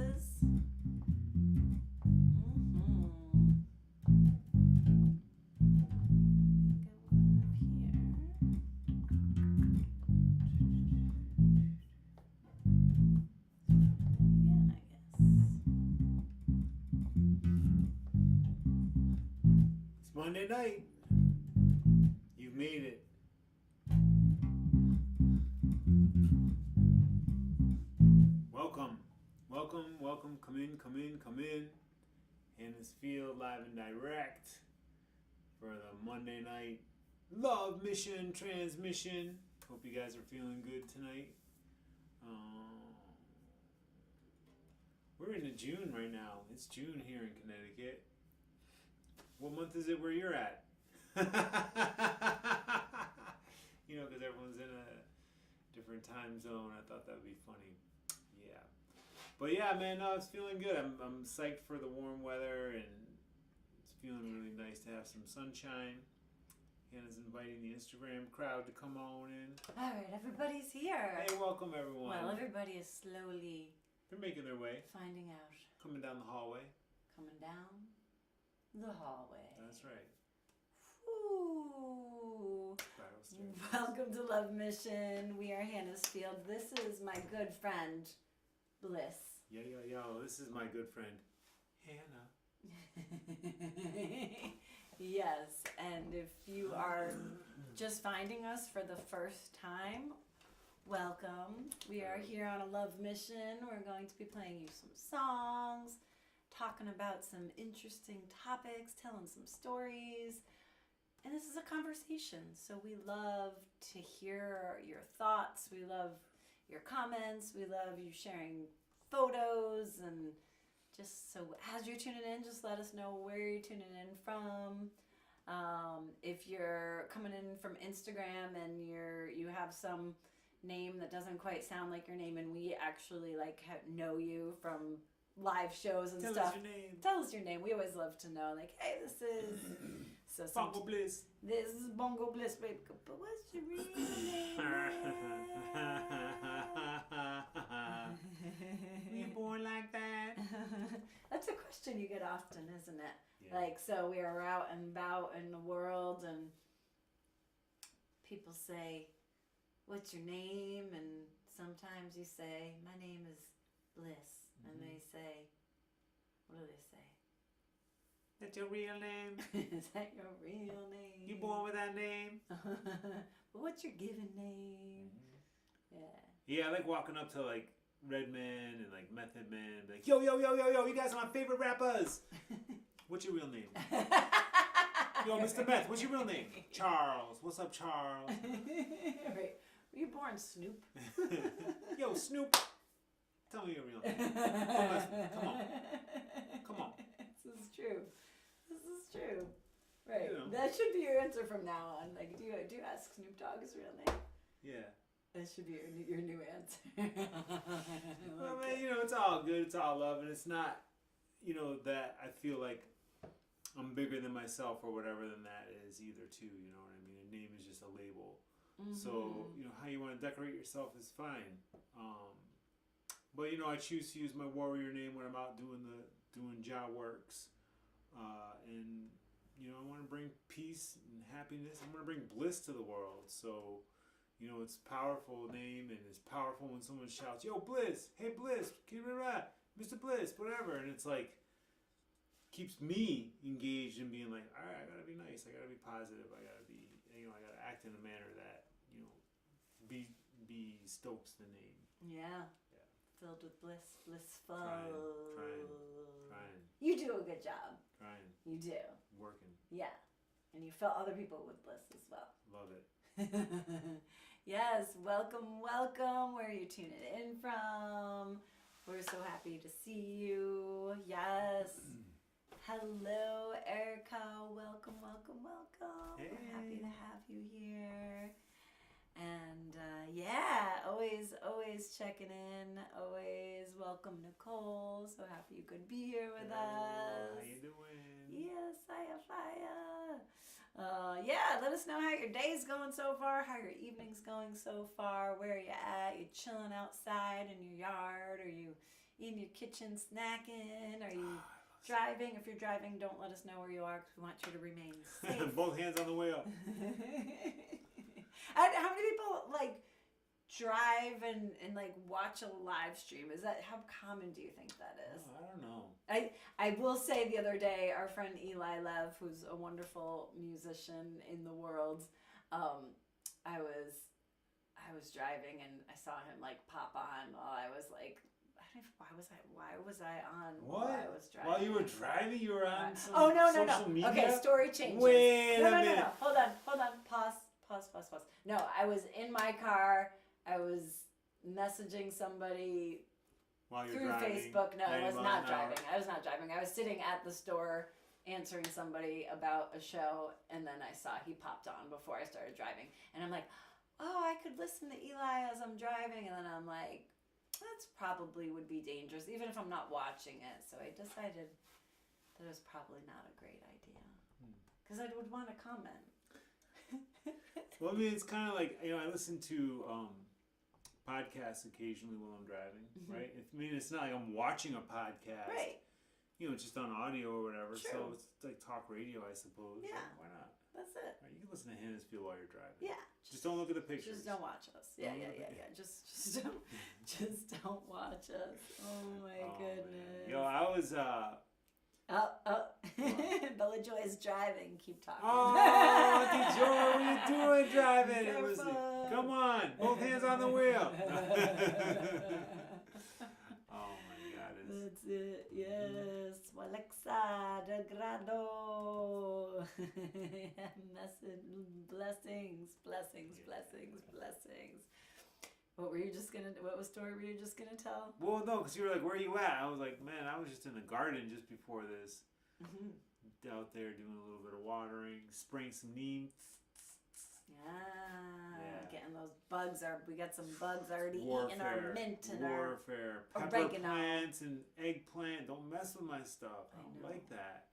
Blisses. It's Monday night. You've made it. Welcome. Welcome, welcome. Come in, come in, come in. HannaH Field live and direct for the Monday night love mission transmission. Hope you guys are feeling good tonight. We're into June right now. It's June here in Connecticut. What month is it where you're at? You know, because everyone's in a different time zone. I thought that would be funny. Yeah. But yeah, man, no, it's feeling good. I'm psyched for the warm weather, and it's feeling really nice to have some sunshine. HannaH's inviting the Instagram crowd to come on in. All right, everybody's here. Hey, welcome everyone. Well, everybody is slowly They're making their way. finding out. Coming down the hallway. Coming down the hallway. That's right. Ooh. Spiral stairs. Welcome to Love Mission. We are HannaH Field. This is my good friend, Bliss. Yo, this is my good friend, Hannah. Yes, and if you are just finding us for the first time, welcome. We are here on a love mission. We're going to be playing you some songs, talking about some interesting topics, telling some stories. And this is a conversation, so we love to hear your thoughts. We love your comments. We love you sharing photos, and just so as you're tuning in, just let us know where you're tuning in from. If you're coming in from Instagram and you have some name that doesn't quite sound like your name, and we actually know you from live shows and Tell stuff. us your name. Tell us your name. We always love to know, hey, this is Bongo Bliss. This is Bongo Bliss, baby. But what's your real name? Were you born like that? That's a question you get often, isn't it? Yeah. So we are out and about in the world, and people say, "What's your name?" And sometimes you say, "My name is Bliss," and they say, "What do they say?" That's your real name? Is that your real name? You born with that name? But what's your given name? Yeah, I like walking up to Redman and Method Man, be like, yo, you guys are my favorite rappers. What's your real name? Yo, Mr. Meth, what's your real name? Charles. What's up, Charles? Right. Were you born Snoop? Yo, Snoop. Tell me your real name. Come on. This is true. Right. You know. That should be your answer from now on. Do you ask Snoop Dogg his real name? Yeah. That should be your new answer. Well, man, it's all good. It's all love. And it's not, that I feel like I'm bigger than myself or whatever than that is either, too. You know what I mean? A name is just a label. Mm-hmm. So, how you want to decorate yourself is fine. But, I choose to use my warrior name when I'm out doing job works. And, I want to bring peace and happiness. I want to bring bliss to the world. So, it's a powerful name, and it's powerful when someone shouts, yo, Bliss, hey, Bliss, keep it right, Mr. Bliss, whatever. And it's keeps me engaged in being all right, I got to be nice. I got to be positive. I got to be, I got to act in a manner that, stokes the name. Yeah. Filled with bliss, blissful. Trying. You do a good job. Trying. You do. Working. Yeah. And you fill other people with bliss as well. Love it. Yes, welcome. Where are you tuning in from? We're so happy to see you. Yes. Hello, Erica. Welcome. Hey. We're happy to have you here. And always checking in. Always welcome, Nicole. So happy you could be here with us. How you doing? Yes, fire. Let us know how your day's going so far, how your evening's going so far, where are you at? You chilling outside in your yard? Are you in your kitchen snacking? Are you driving? If you're driving, don't let us know where you are because we want you to remain safe. Both hands on the way up. How many people like drive and like watch a live stream? Is that, how common do you think that is? Oh, I don't know. I will say the other day, our friend Eli Lev, who's a wonderful musician in the world, I was driving and I saw him like pop on while I was like, why was I on What? while I was driving? While you were driving, you were on some no. social media? Okay, story changes. Wait a minute. No. Hold on. Pause. No, I was in my car. I was messaging somebody While you're through driving. Facebook. No, I was not driving. Hour. I was not driving. I was sitting at the store answering somebody about a show, and then I saw he popped on before I started driving. And I'm like, oh, I could listen to Eli as I'm driving. And then I'm like, that's probably would be dangerous, even if I'm not watching it. So I decided that it was probably not a great idea. Because I would want to comment. Well, I mean, it's kind of like, you know, I listen to podcasts occasionally while I'm driving, right? I mean, it's not like I'm watching a podcast. Right. You know, just on audio or whatever. True. So it's like talk radio, I suppose. Yeah. Like, why not? That's it. Right, you can listen to HannaH Bliss while you're driving. Yeah. Just don't look at the pictures. Just don't watch us. Yeah. Just don't watch us. Oh my goodness. Man. Yo, I was Bella Joy is driving. Keep talking. Oh, Auntie Joy, what are you doing driving? It was come on, both hands on the wheel. Oh my God. That's it. Yes. Alexa de grado. Blessings. What story were you just gonna tell? Well, no, because you were like, where are you at? I was like, man, I was just in the garden just before this. Out there doing a little bit of watering, spraying some neem. Yeah. Getting those bugs. We got some bugs already eating our mint and our pepper oregano. plants and eggplant. Don't mess with my stuff. I don't like that.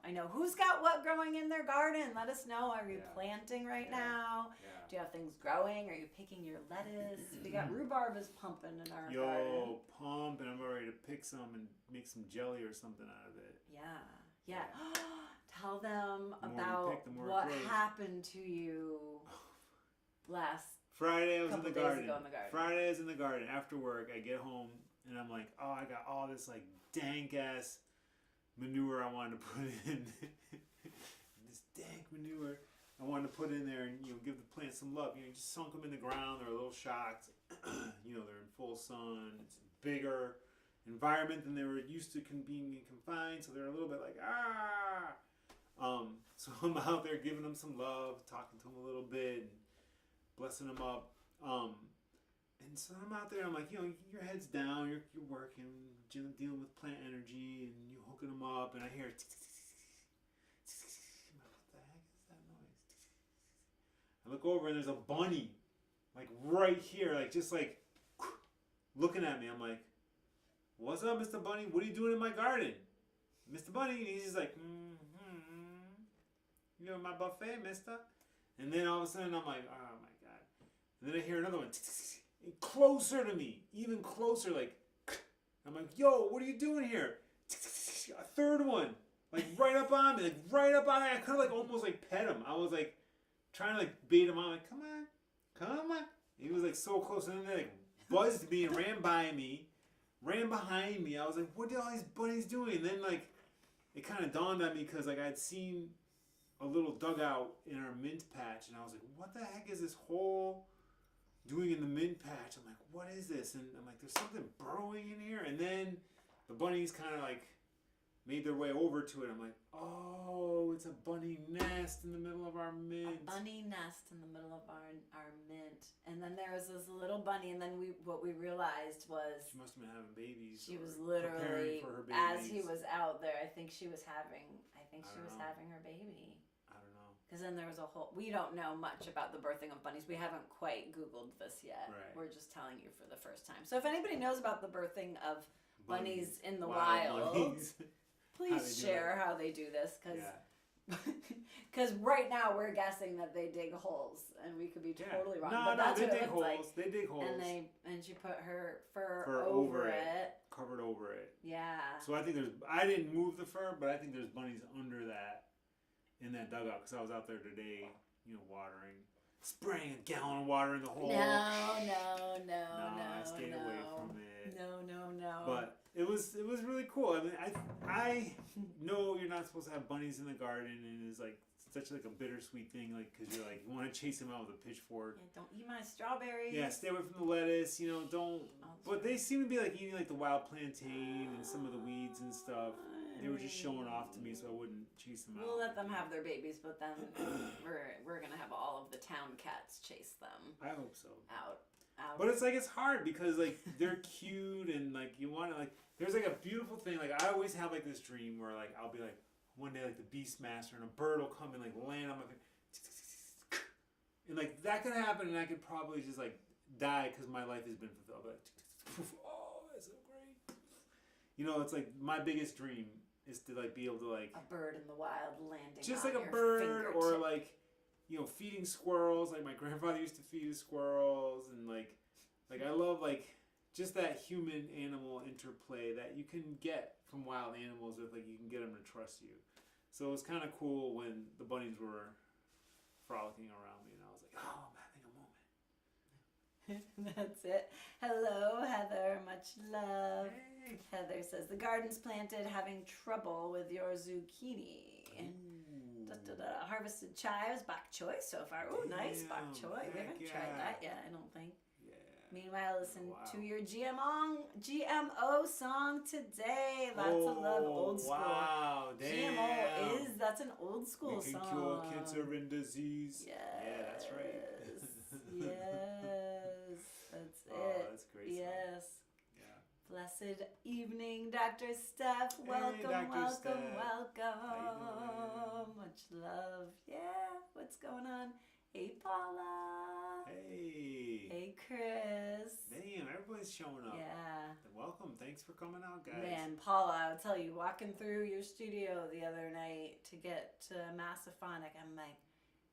I know. Who's got what growing in their garden? Let us know. Are you planting right now? Yeah. Do you have things growing? Are you picking your lettuce? We got rhubarb is pumping in our garden. Pump, and I'm ready to pick some and make some jelly or something out of it. Yeah. Tell them about what happened to you last Friday. I was in the garden. Ago Friday I was in the garden. After work, I get home and I'm like, oh, I got all this like dank ass manure I wanted to put in. This dank manure I wanted to put in there and give the plants some love. You just sunk them in the ground. They're a little shocked. They're in full sun. It's a bigger environment than they were used to being confined, so they're a little bit like so I'm out there giving them some love, talking to them a little bit, and blessing them up. And so I'm out there. I'm like, your head's down. You're working, dealing with plant energy, and you're hooking them up. And I hear, what the heck is that noise? I look over and there's a bunny, like right here, like just like looking at me. I'm like, what's up, Mr. Bunny? What are you doing in my garden? Mr. Bunny, and he's just like, you're my buffet, mister. And then all of a sudden, I'm like, oh my God. And then I hear another one, closer to me, even closer, like, I'm like, yo, what are you doing here? A third one, like right up on me, I could have like almost like pet him. I was like trying to like bait him on, like, come on. He was like so close, and then they like buzzed me and ran behind me. I was like, what are all these bunnies doing? And then like it kind of dawned on me because like I'd seen a little dugout in our mint patch, and I was like, what the heck is this hole doing in the mint patch? I'm like, what is this? And I'm like, there's something burrowing in here. And then the bunnies kind of like made their way over to it. I'm like, oh, it's a bunny nest in the middle of our mint. A bunny nest in the middle of our mint. And then there was this little bunny, and then what we realized was she must have been having babies. She was literally, for her babies. as he was out there, I think she was having her baby. I don't know. Because then there was we don't know much about the birthing of bunnies. We haven't quite Googled this yet. Right. We're just telling you for the first time. So if anybody knows about the birthing of bunnies in the wild, please share how they do this. Because right now we're guessing that they dig holes, and we could be totally wrong. No, but that's they what dig it looks holes. like. They dig holes. And she put her fur over it. covered over it. Yeah. So I think I didn't move the fur, but I think there's bunnies under that, in that dugout, because I was out there today, watering, spraying a gallon of water in the hole. No, I stayed away from it. No. But it was really cool. I mean, I know you're not supposed to have bunnies in the garden, and it's like such like a bittersweet thing, like because you're like you want to chase them out with a pitchfork. Yeah, don't eat my strawberries. Yeah, stay away from the lettuce. Don't. But they seem to be like eating like the wild plantain and some of the weeds and stuff. They were just showing off to me, so I wouldn't chase them out. We'll let them have their babies, but then we're gonna have all of the town cats chase them. I hope so. Out. But it's hard because like they're cute and like you want to like. There's like a beautiful thing. Like I always have like this dream where like I'll be like one day like the Beastmaster and a bird will come and like land on my face, and like that could happen and I could probably just like die because my life has been fulfilled. But oh, that's so great. It's like my biggest dream is to like be able to like a bird in the wild landing just on like a your bird fingertip. or like feeding squirrels. Like my grandfather used to feed his squirrels, and like I love like just that human animal interplay that you can get from wild animals with like you can get them to trust you. So it was kind of cool when the bunnies were frolicking around me, and I was like, oh, I'm having a moment. That's it. Hello, Heather. Much love. Hey. Heather says the garden's planted, having trouble with your zucchini. Harvested chives, bok choy so far. Oh, nice bok choy. We haven't tried that yet, I don't think. Yeah. Meanwhile, listen to your GMO song today. Lots of love, old school. Wow, damn. GMO that's an old school we can song. cure cancer and disease. Yes. Yeah, that's right. Yes, that's it. Oh, that's a great song. Yes. Yeah. Blessed evening, Dr. Steph. Welcome, Dr. welcome, Steph. welcome. How you doing? Much love. Yeah, what's going on? Hey, Paula. Hey. Hey, Chris. Damn, everybody's showing up. Yeah. Welcome. Thanks for coming out, guys. Man, Paula, I'll tell you, walking through your studio the other night to get to Massaphonic, I'm like,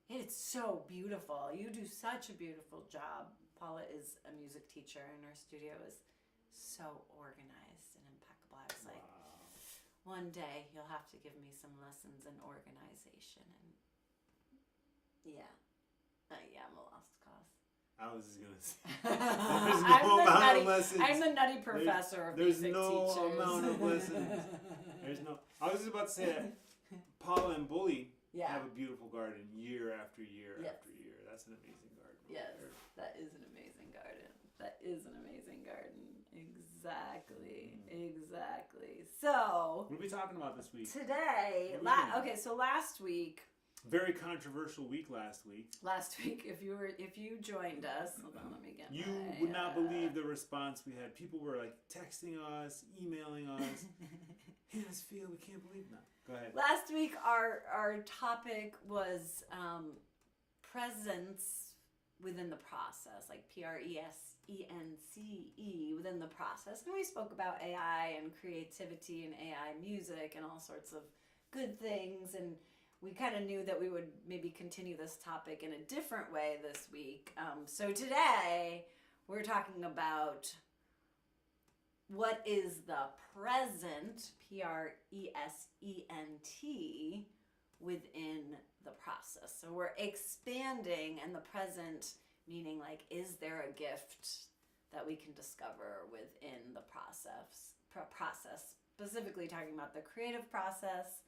it's so beautiful. You do such a beautiful job. Paula is a music teacher, and her studio is so organized and impeccable. I was like, one day you'll have to give me some lessons in organization. And yeah, I'm a lost cause. I was just gonna say, there's no amount of lessons. I'm the nutty professor of music teachers. There's no amount of lessons. I was just about to say that Paula and Bully have a beautiful garden year after year after year. That's an amazing garden. Yes, that is an amazing garden. That is an amazing garden. Exactly. So what are we talking about this week? Today, so last week. Very controversial week last week. If you joined us, hold on, let me get. You would not believe the response we had. People were like texting us, emailing us. HannaH's Field, we can't believe that. Go ahead. Last week, our topic was presence within the process, like PRESENCE within the process, and we spoke about AI and creativity and AI music and all sorts of good things, and we kind of knew that we would maybe continue this topic in a different way this week. So today we're talking about what is the present, PRESENT, within the process. So we're expanding, and the present meaning like, is there a gift that we can discover within the process, specifically talking about the creative process,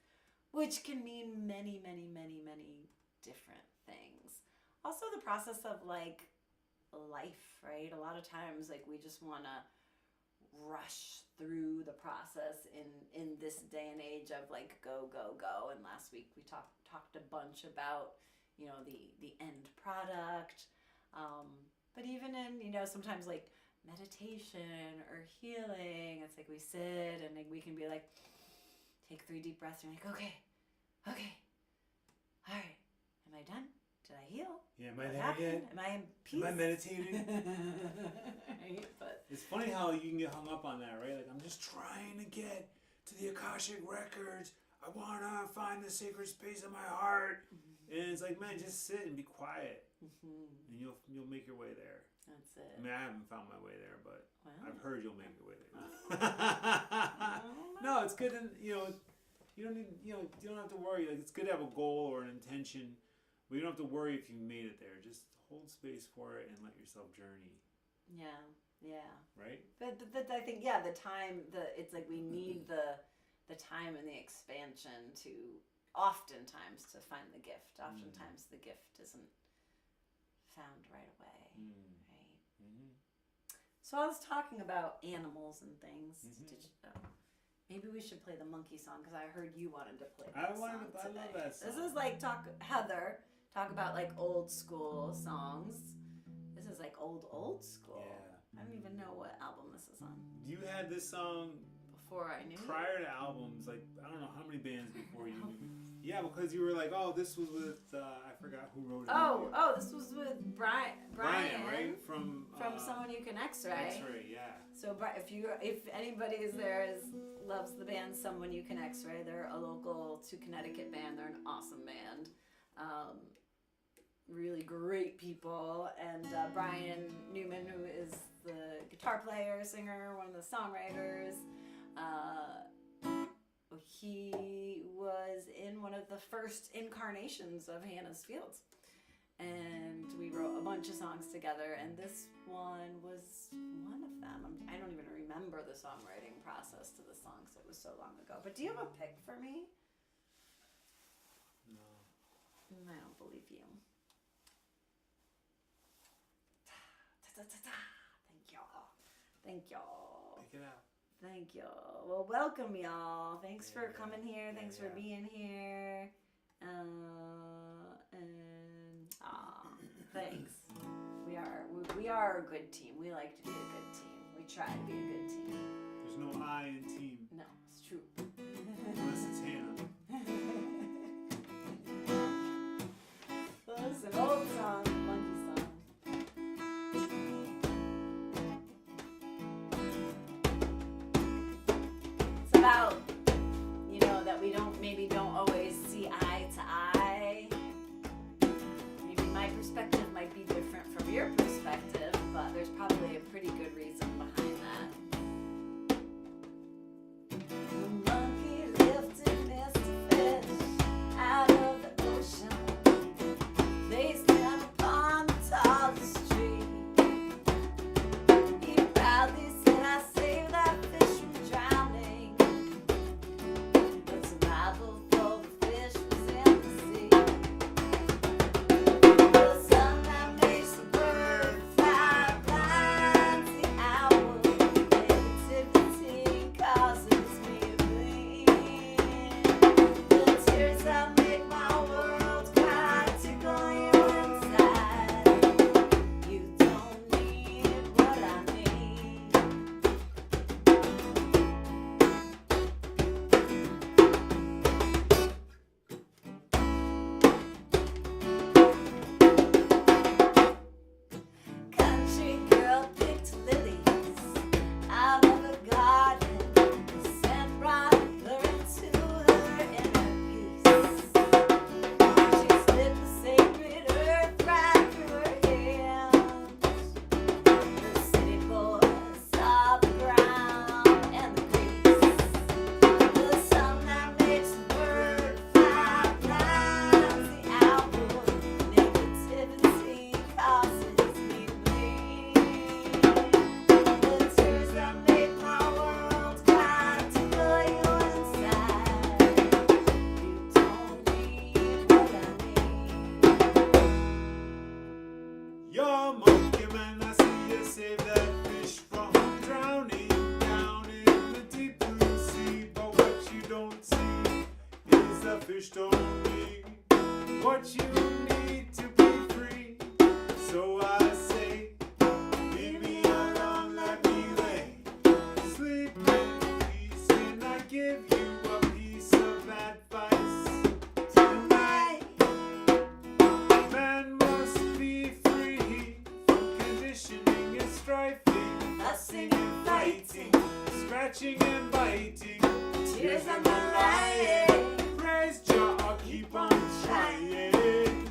which can mean many, many, many, many different things. Also the process of like life, right? A lot of times like we just want to rush through the process in this day and age of like go. And last week we talked a bunch about, the end product. But even in, sometimes like meditation or healing, it's like we sit and like we can be like, take 3 deep breaths and you're like, okay, all right, am I done? Did I heal? Yeah, am I there yet? Am I in peace? Am I meditating? Right, but it's funny how you can get hung up on that, right? Like, I'm just trying to get to the Akashic Records. I want to find the sacred space of my heart. And it's like, man, just sit and be quiet. And you'll make your way there. That's it. I mean, I haven't found my way there, but Well, I've heard you'll make your way there. oh, No, it's good, and you don't need, you don't have to worry. Like, it's good to have a goal or an intention, but you don't have to worry if you made it there. Just hold space for it and let yourself journey. yeah. Right? But I think the time it's like we need the time and the expansion to oftentimes to find the gift. Oftentimes the gift isn't found right away. Right? Mm-hmm. So I was talking about animals and things. Mm-hmm. Maybe we should play the monkey song because I heard you wanted to play I that song love today. that song. This is like talk about like old school songs. This is like old school. Yeah. I don't even know what album this is on. You had this song Before I knew prior to albums, like I don't know how many bands before you knew. Yeah, because you were like, oh, this was with I forgot who wrote it. Oh, this was with Brian, right? From Someone You Can X-Ray. X-Ray, yeah. So if anybody is there loves the band Someone You Can X-Ray, they're a local to Connecticut band. They're an awesome band. Really great people, and Brian Newman, who is the guitar player, singer, one of the songwriters, he was in one of the first incarnations of Hannah's Fields, and we wrote a bunch of songs together, and this one was one of them. I don't even remember the songwriting process to the songs. It was so long ago. But do you have a pick for me? No. I don't believe you. Thank y'all. Pick it out. Thank y'all. Well, welcome y'all. Thanks for Yeah. coming here. Thanks for Yeah. being here. Thanks. We are a good team. We like to be a good team. We try to be a good team. There's no I in team No, it's true. unless it's Hannah. Well, it's an old song, monkey song. It's about, that we don't always see eye to eye. Maybe my perspective might be different from your perspective, but there's probably a pretty good reason behind that. The monkey lifted Mr. Fish out of the ocean, placed him upon the tallest tree. He proudly said, I saved that fish from drowning. But survival for the fish was in the sea. The sun that makes the bird fly blinds the owl. Negativity causes me to bleed. The tears that make my world cry tickle you inside. You don't need what I need. Country girl picked lilies out of a garden. The scent brought her into her inner peace. She slipped the sacred earth right through her hands. The city boys saw the ground and the grease. The sun that makes the bird fly blinds the owl. Negativity causes me to bleed. The tears that make my world cry tickle you inside. You don't need what I need. You're a monkey man, I see you save that fish from drowning down in the deep blue sea. But what you don't see is the fish don't need what you need to be free. So I say, leave me alone, let me lay, sleep in peace, and I give you a piece of advice tonight. Man must be free from conditioning and strifing, Fussing and fighting, scratching and biting. Tears on my lying. Praise Jah, I'll keep on trying.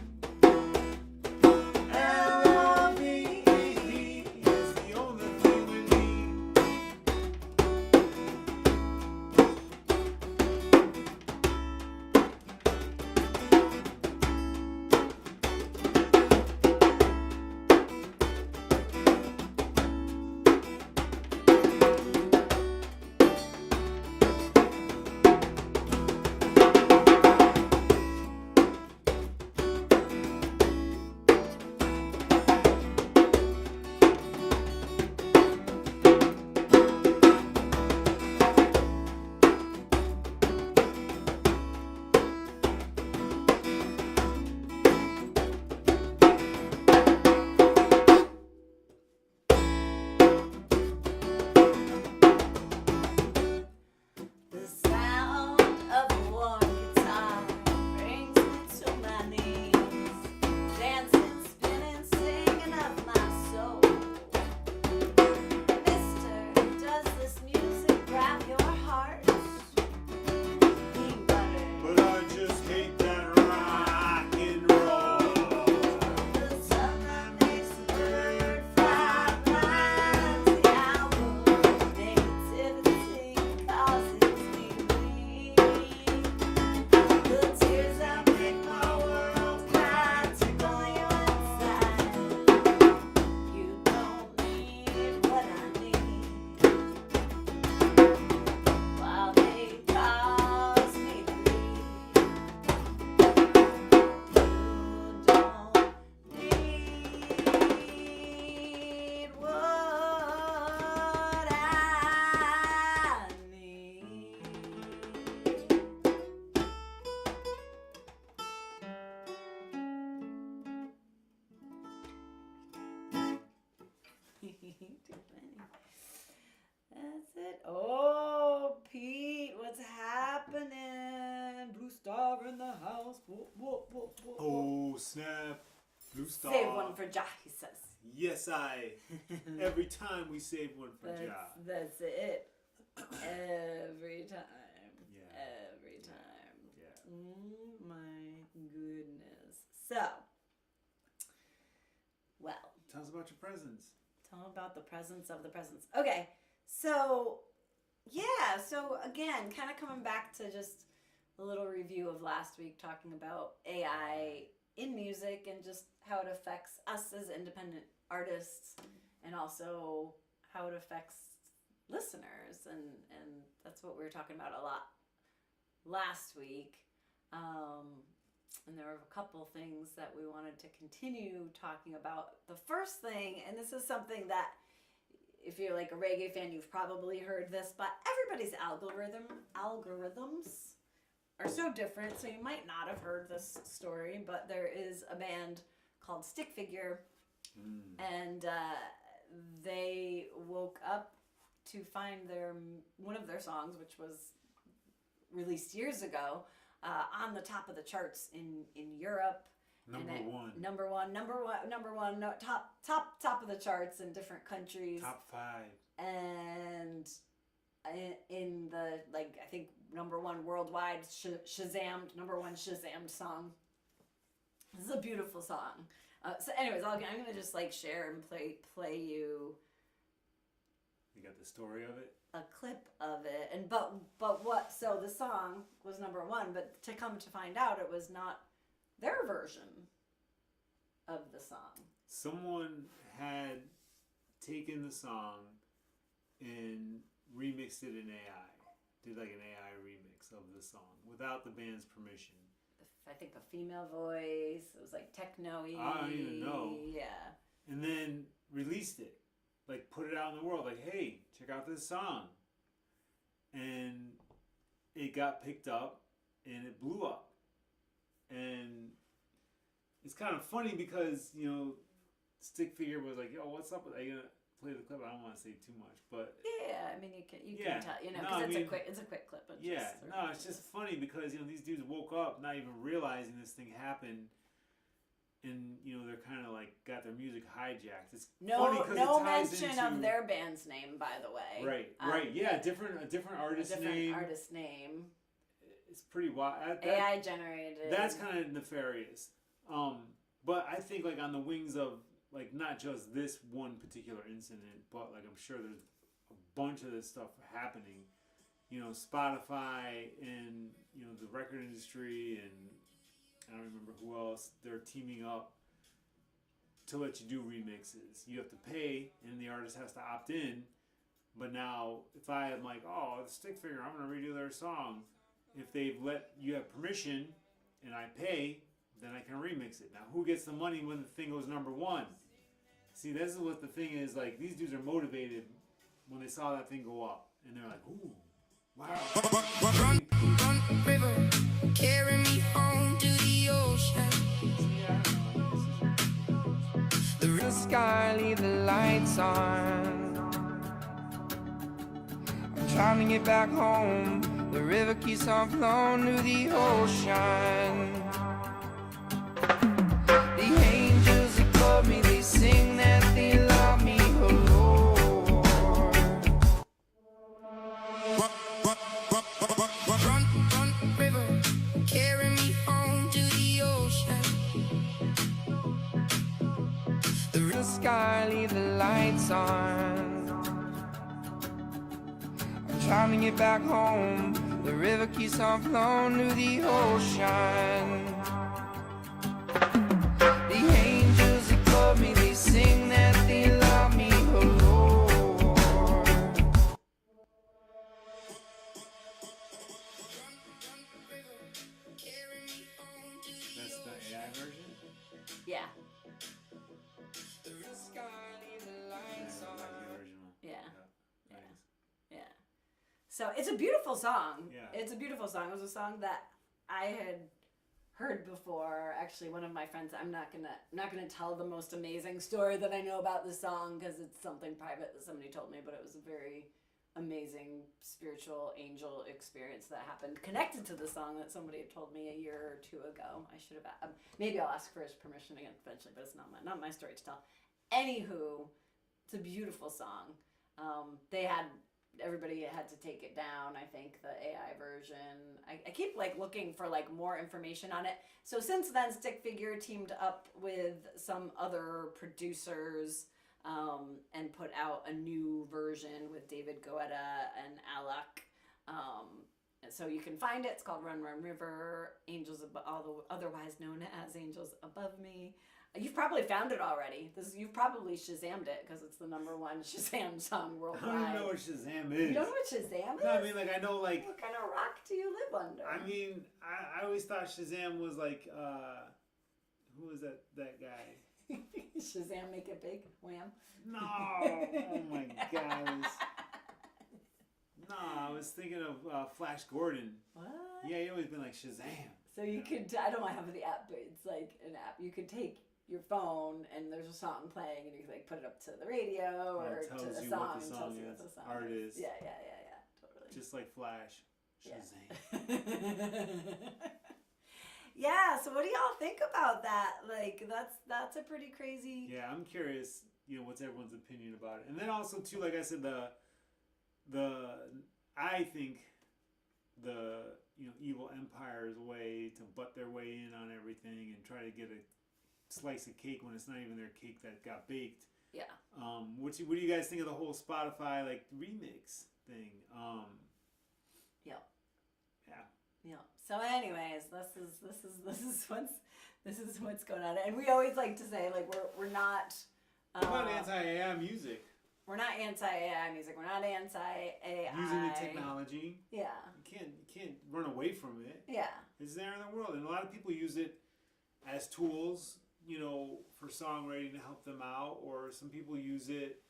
happening? Blue star in the house. Whoop, whoop, whoop, whoop, whoop. Oh, snap. Blue star. Save one for Ja, he says. Yes, I. Every time we save one for Ja. That's it. Every time. Yeah. Every time. Yeah. Oh my goodness. So, well. Tell us about your presents. Tell about the presence of the presents. Okay, so yeah, so again, kind of coming back to just a little review of last week, talking about AI in music and just how it affects us as independent artists, and also how it affects listeners, and that's what we were talking about a lot last week. And there were a couple things that we wanted to continue talking about. The first thing, and this is something that if you're like a reggae fan, you've probably heard this, but everybody's algorithms are so different, so you might not have heard this story, but there is a band called Stick Figure, and they woke up to find one of their songs, which was released years ago, on the top of the charts in Europe. Number one, top of the charts in different countries. Top 5. And in the, like, I think number one worldwide, number one Shazammed song. This is a beautiful song. So anyways, I'm gonna just like share and play you. You got the story of it? A clip of it, and but what? So the song was number one, but to come to find out, it was not their version of the song. Someone had taken the song and remixed it in AI. Did like an AI remix of the song without the band's permission. I think a female voice. It was like techno-y. I don't even know. Yeah. And then released it. Like, put it out in the world. Like, hey, check out this song. And it got picked up and it blew up. And it's kind of funny because, you know, Stick Figure was like, yo, what's up? Are you going to play the clip? I don't want to say too much, but... Yeah, I mean, you can tell, you know, because it's a quick clip. It's just funny because, you know, these dudes woke up not even realizing this thing happened. And, you know, they're kind of like got their music hijacked. It's funny because no it ties mention into, of their band's name, by the way. Right. Yeah, a different artist name. It's pretty wild. AI generated. That's kind of nefarious. But I think like on the wings of like not just this one particular incident, but like I'm sure there's a bunch of this stuff happening. You know, Spotify and, you know, the record industry and I don't remember who else, they're teaming up to let you do remixes. You have to pay, and the artist has to opt in. But now, if I am like, oh, Stick Figure, I'm going to redo their song. If they've let you have permission, and I pay, then I can remix it. Now, who gets the money when the thing goes number one? See, this is what the thing is. Like, these dudes are motivated when they saw that thing go up. And they're like, ooh, wow. Run, river, carry me home to the ocean. The sky, leave the lights on. I'm trying to get back home. The river keeps on flowing to the ocean. The angels that called me, they sing that they love me, oh Lord. Run, river, carry me home to the ocean. The sky, leave the lights on. I'm trying to get back home. The river keeps on flowing to the ocean. The angels that called me, they sing that they love me, oh Lord. That's the AI version? Yeah. Yeah, like the original. Yeah. Nice. Yeah. So it's a beautiful song. Yeah. It's a beautiful song. It was a song that I had heard before. Actually, one of my friends. I'm not gonna tell the most amazing story that I know about the song because it's something private that somebody told me. But it was a very amazing spiritual angel experience that happened connected to the song that somebody had told me a year or two ago. I should have maybe I'll ask for his permission again eventually, but it's not my story to tell. Anywho, it's a beautiful song. Everybody had to take it down. I think the AI version. I keep like looking for like more information on it. So since then, Stick Figure teamed up with some other producers and put out a new version with David Guetta and Alec. And so you can find it. It's called Run Run River, otherwise known as Angels Above Me. You've probably found it already. You've probably Shazammed it because it's the #1 Shazam song worldwide. I don't even know what Shazam is. You don't know what Shazam is? No, I mean, like, I know, like... What kind of rock do you live under? I mean, I always thought Shazam was, like, who was that guy? Shazam, make it big? Wham? No! Oh, my God. No, I was thinking of Flash Gordon. What? Yeah, he always been like Shazam. So you could, I don't have the app, but it's like an app. You could take your phone and there's a song playing and you can like put it up to the radio or to a song and tells you what the song is. Yeah, totally. Just like Flash. Shazam. Yeah. Yeah, so what do y'all think about that? Like that's a pretty crazy. Yeah, I'm curious, what's everyone's opinion about it. And then also too, like I said, I think the evil empire's way to butt their way in on everything and try to get a slice of cake when it's not even their cake that got baked. Yeah. What do you guys think of the whole Spotify like remix thing? Yeah. Yeah. Yeah. So, anyways, this is what's going on, and we always like to say like we're not. We're not anti-AI music. We're not anti-AI music. We're not anti-AI. Using the technology. Yeah. You can't run away from it. Yeah. It's there in the world, and a lot of people use it as tools, for songwriting to help them out, or some people use it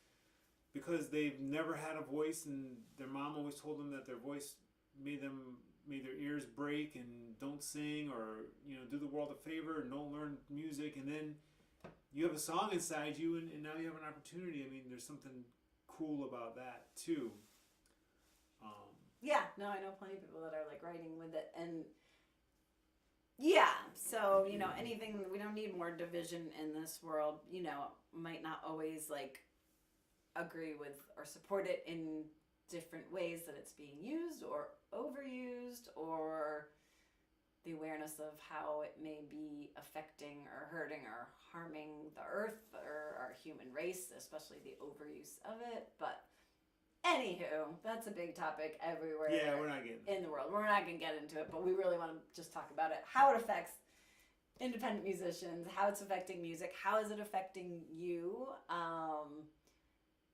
because they've never had a voice, and their mom always told them that their voice made their ears break and don't sing, or do the world a favor and don't learn music, and then you have a song inside you, and now you have an opportunity. I mean, there's something cool about that too. Yeah, no, I know plenty of people that are like writing with it, and yeah, so anything, we don't need more division in this world. Might not always like agree with or support it in different ways that it's being used or overused, or the awareness of how it may be affecting or hurting or harming the earth or our human race, especially the overuse of it. But anywho, that's a big topic everywhere. Yeah, we're not getting in the world. We're not going to get into it, but we really want to just talk about it. How it affects independent musicians, how it's affecting music, how is it affecting you?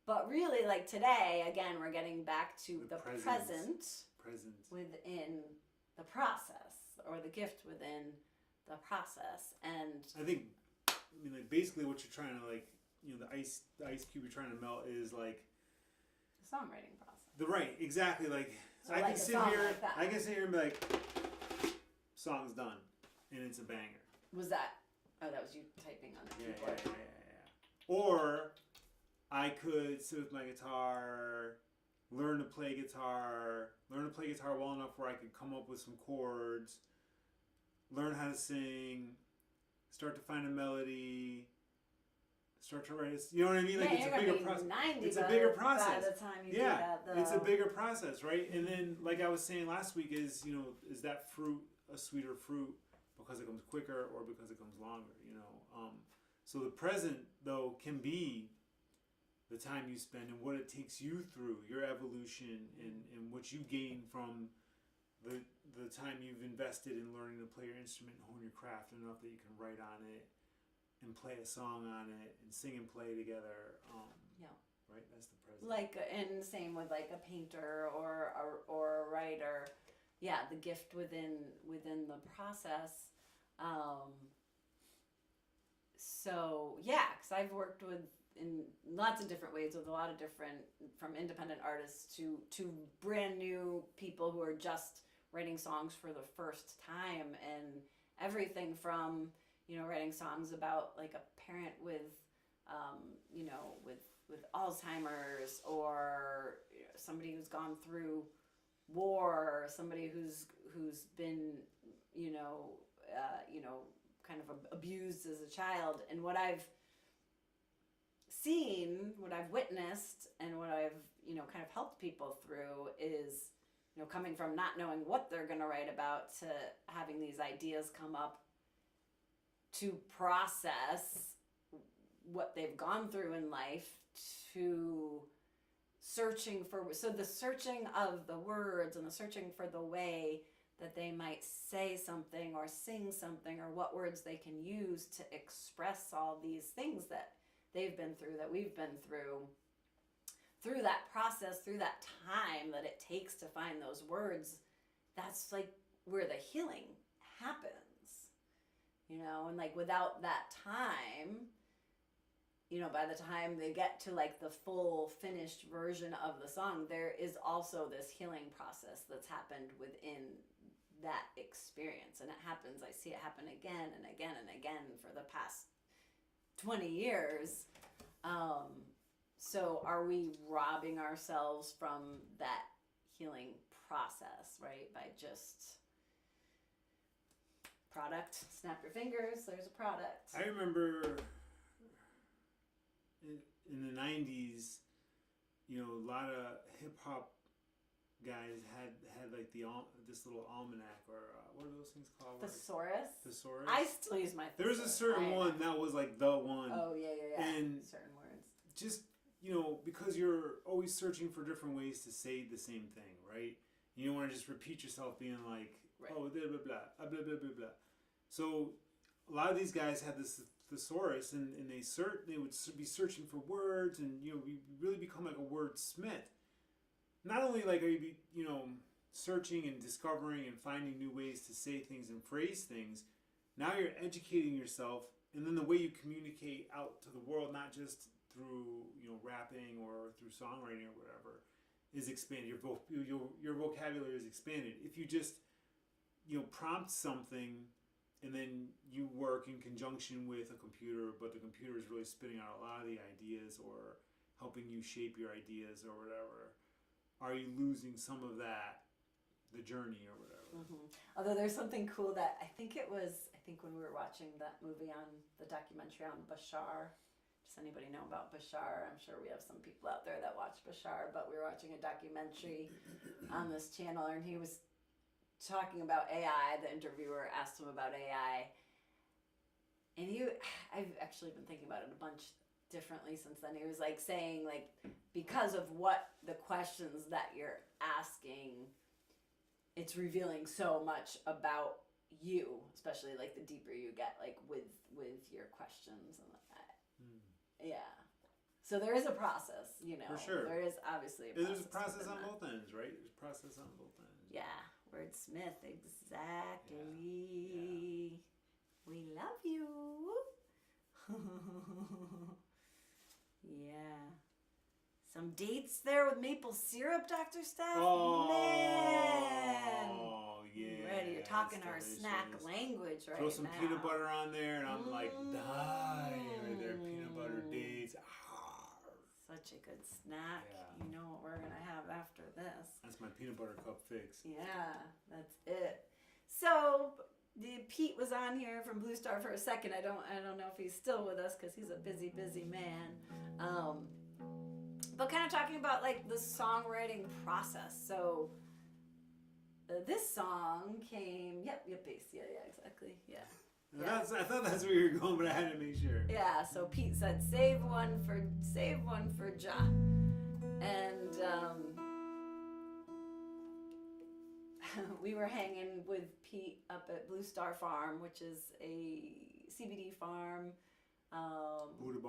But really, like today, again, we're getting back to the present within the process, or the gift within the process. And I think, like basically what you're trying to like, the ice cube you're trying to melt is like the songwriting process. Exactly. Like so I like can sit here and be like, song's done, and it's a banger. Was that? Oh, that was you typing on the keyboard. Yeah. Or I could sit with my guitar, learn to play guitar well enough where I could come up with some chords, learn how to sing, start to find a melody, start to write. You know what I mean? Like it's a bigger process. It's a bigger process. By the time you do that, though. It's a bigger process, right? And then, like I was saying last week, is that fruit a sweeter fruit because it comes quicker or because it comes longer? So the present though can be the time you spend and what it takes you through your evolution and what you gain from the time you've invested in learning to play your instrument and hone your craft enough that you can write on it and play a song on it and sing and play together. Right? That's the present. Like, and same with like a painter or a writer. Yeah, the gift within the process. So yeah, because I've worked in lots of different ways with a lot of different, from independent artists to brand new people who are just writing songs for the first time, and everything from writing songs about like a parent with Alzheimer's, or somebody who's gone through war, or somebody who's been, kind of abused as a child. And what I've seen, what I've witnessed, and what I've, kind of helped people through is, coming from not knowing what they're going to write about to having these ideas come up to process what they've gone through in life, to searching of the words and the searching for the way that they might say something or sing something, or what words they can use to express all these things that they've been through, that we've been through that process, through that time that it takes to find those words. That's like where the healing happens, and like without that time, by the time they get to like the full finished version of the song, there is also this healing process that's happened within that experience. And it happens, I see it happen again and again and again for the past 20 years. So are we robbing ourselves from that healing process, right? By just product, snap your fingers, there's a product. I remember in the 90s, a lot of hip hop guys had like this little almanac, or what are those things called? Thesaurus. Thesaurus. I still use my thesaurus. There was a certain one that was like the one. Oh yeah. And certain words. Just because you're always searching for different ways to say the same thing, right? You don't want to just repeat yourself being like, right. Oh, blah blah blah, blah blah blah blah. So a lot of these guys had this thesaurus, and they would be searching for words, and you really become like a wordsmith. Not only like are you searching and discovering and finding new ways to say things and phrase things, now you're educating yourself, and then the way you communicate out to the world, not just through rapping or through songwriting or whatever, is expanded. Your vocabulary is expanded. If you just prompt something, and then you work in conjunction with a computer, but the computer is really spitting out a lot of the ideas or helping you shape your ideas or whatever, are you losing some of that, the journey or whatever? Mm-hmm. Although there's something cool that I think when we were watching that movie on the documentary on Bashar. Does anybody know about Bashar? I'm sure we have some people out there that watch Bashar, but we were watching a documentary on this channel, and he was talking about AI. The interviewer asked him about AI, and I've actually been thinking about it a bunch differently since then. He was like saying, like, because of what the questions that you're asking, it's revealing so much about you, especially like the deeper you get, like with your questions and that. Yeah. So there is a process, For sure. There is obviously a process. There's a process on both ends, right? There's a process on both ends. Yeah. Wordsmith, exactly. Yeah. We love you. Yeah. Some dates there with maple syrup, Dr. Steph? Oh, man. Oh, yeah. Ready. You're talking our delicious. snack language right now. Throw some peanut butter on there, and I'm like dying right there. Peanut butter dates. Such a good snack. Yeah. You know what we're going to have after this. That's my peanut butter cup fix. Yeah, that's it. So Pete was on here from Blue Star for a second. I don't know if he's still with us because he's a busy man. But kind of talking about like the songwriting process. So this song came. Yep, bass. Yeah, exactly. Yeah. I thought that's where you were going, but I had to make sure. Yeah. So Pete said, "Save one for Ja," and we were hanging with Pete up at Blue Star Farm, which is a CBD farm. Buddha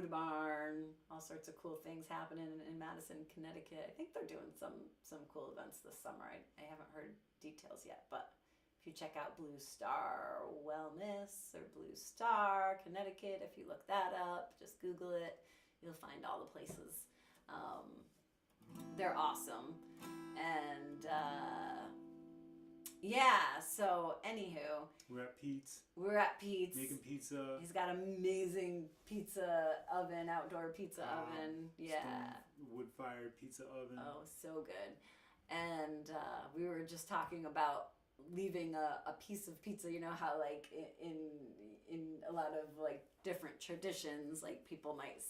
Barn, all sorts of cool things happening in Madison, Connecticut. I think they're doing some cool events this summer. I haven't heard details yet, but if you check out Blue Star Wellness or Blue Star Connecticut, if you look that up, just Google it, you'll find all the places. They're awesome. And yeah, so anywho, We're at Pete's. We're we're at Pete's. making pizza. He's got amazing pizza oven, outdoor pizza Wow. oven. Yeah. Wood-fired pizza oven. Oh, so good. And we were just talking about leaving a piece of pizza. You know how like in a lot of like different traditions, like people might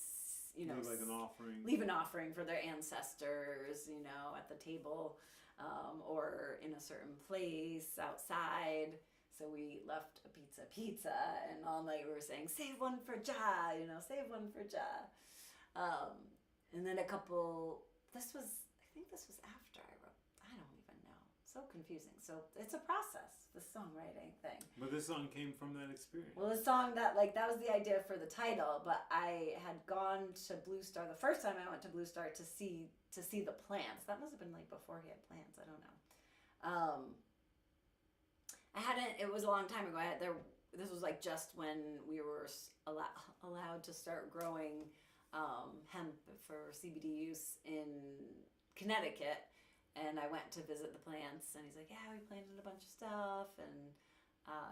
Leave like an offering. leave an offering for their ancestors, you know, at the table, or in a certain place outside. So we left a pizza, and all night we were saying, "Save one for Ja," you know, "Save one for Ja." And then I think this was after I wrote. I don't even know. So confusing. So it's a process, the songwriting thing. But this song came from that experience. Well, the song that was the idea for the title, but I had gone to Blue Star the first time I went to Blue Star to see the plants. That must have been like before he had plants. I don't know. I hadn't. It was a long time ago. This was like just when we were allowed to start growing hemp for CBD use in Connecticut. And I went to visit the plants, and he's like, "Yeah, we planted a bunch of stuff," and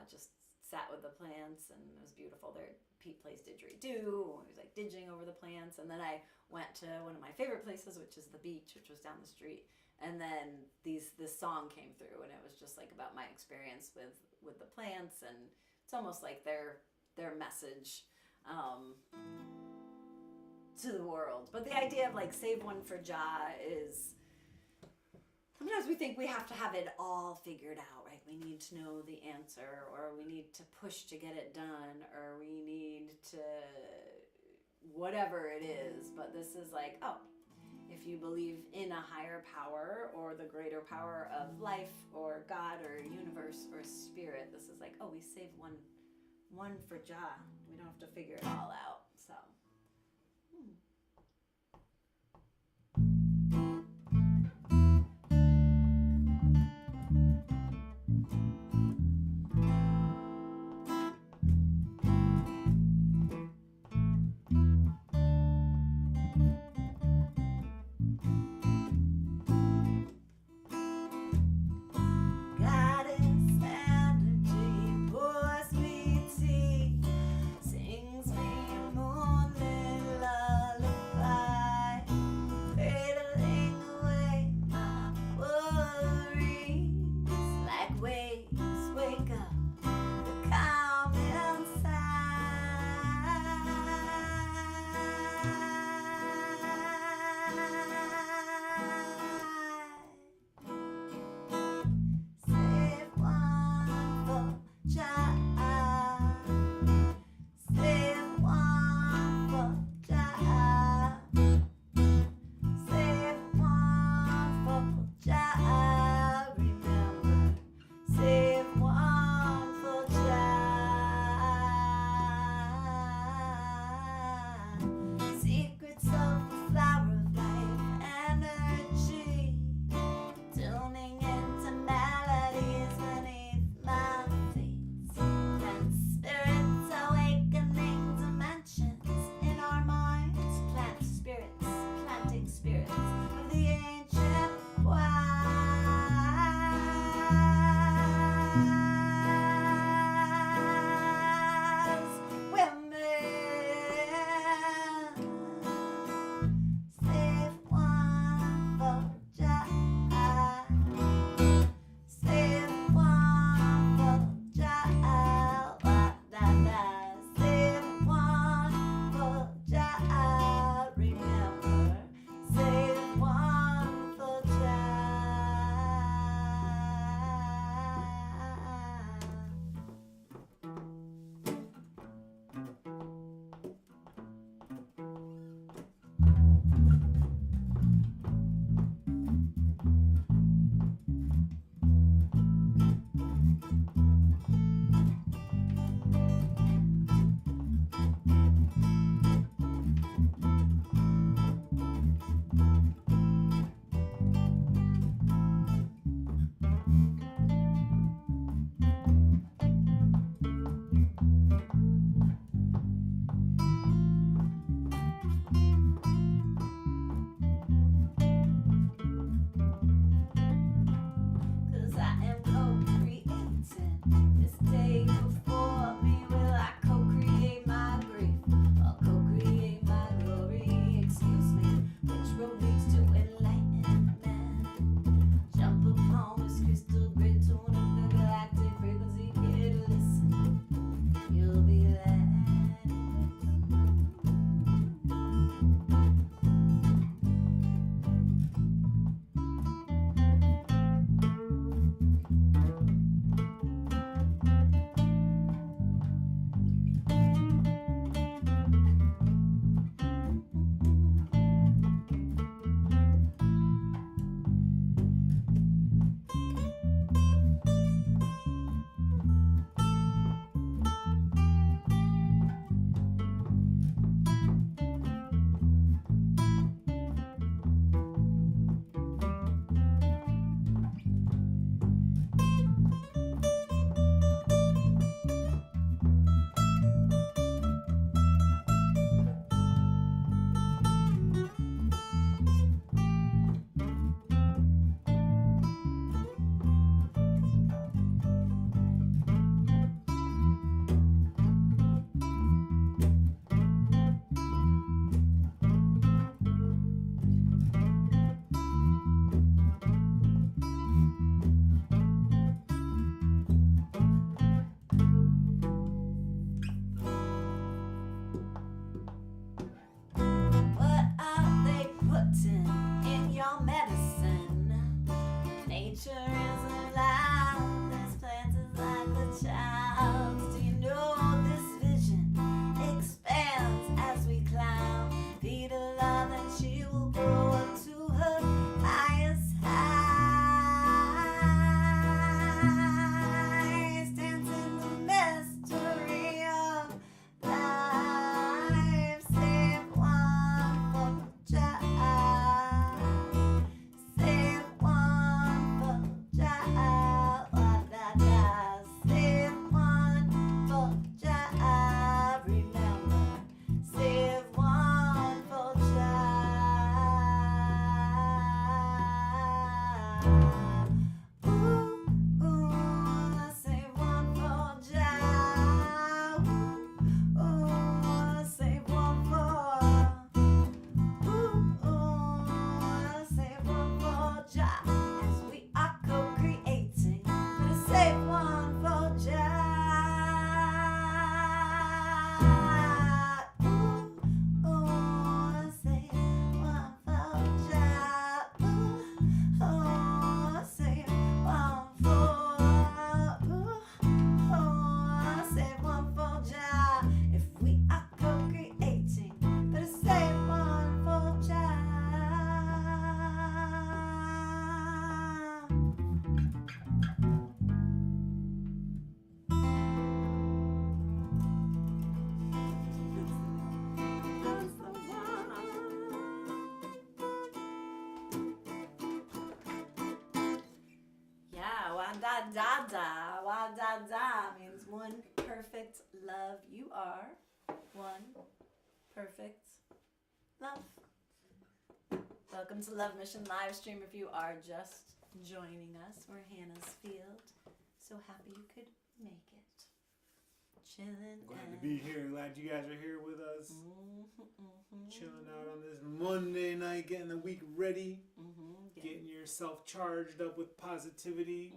just sat with the plants, and it was beautiful. There, Pete plays didgeridoo. He was like didging over the plants, and then I went to one of my favorite places, which is the beach, which was down the street. And then this song came through, and it was just like about my experience with the plants, and it's almost like their message to the world. But the idea of like save one for Ja is. Sometimes we think we have to have it all figured out, right? We need to know the answer, or we need to push to get it done, or we need to whatever it is. But this is like, oh, if you believe in a higher power or the greater power of life or God or universe or spirit, this is like, oh, we save one for Ja. We don't have to figure it all out. So. Sings me moonlight. child. Do you know this vision expands as we climb? Feed her love and she will grow up to her highest heights. Dancing the mystery of life. Save one for child. Save one for child. Save one for child. Remember, save one for child. Ooh, ooh, save one for child. Ooh, save one for. Ooh, save one for Jah, as we are co-creating. But save one for Jah. Ooh, save one for Jah. Ooh, save one for. Save one for Jah. If we are co-creating, but save one for Jah. That's the one. Yeah, wa da da da, wa da da means one perfect love. You are one perfect love. Welcome to Love Mission live stream. If you are just joining us, we're Hannah's Field. So happy you could make it. Chilling Glad to be here. Glad you guys are here with us. Chilling out on this Monday night, getting the week ready, getting yourself charged up with positivity.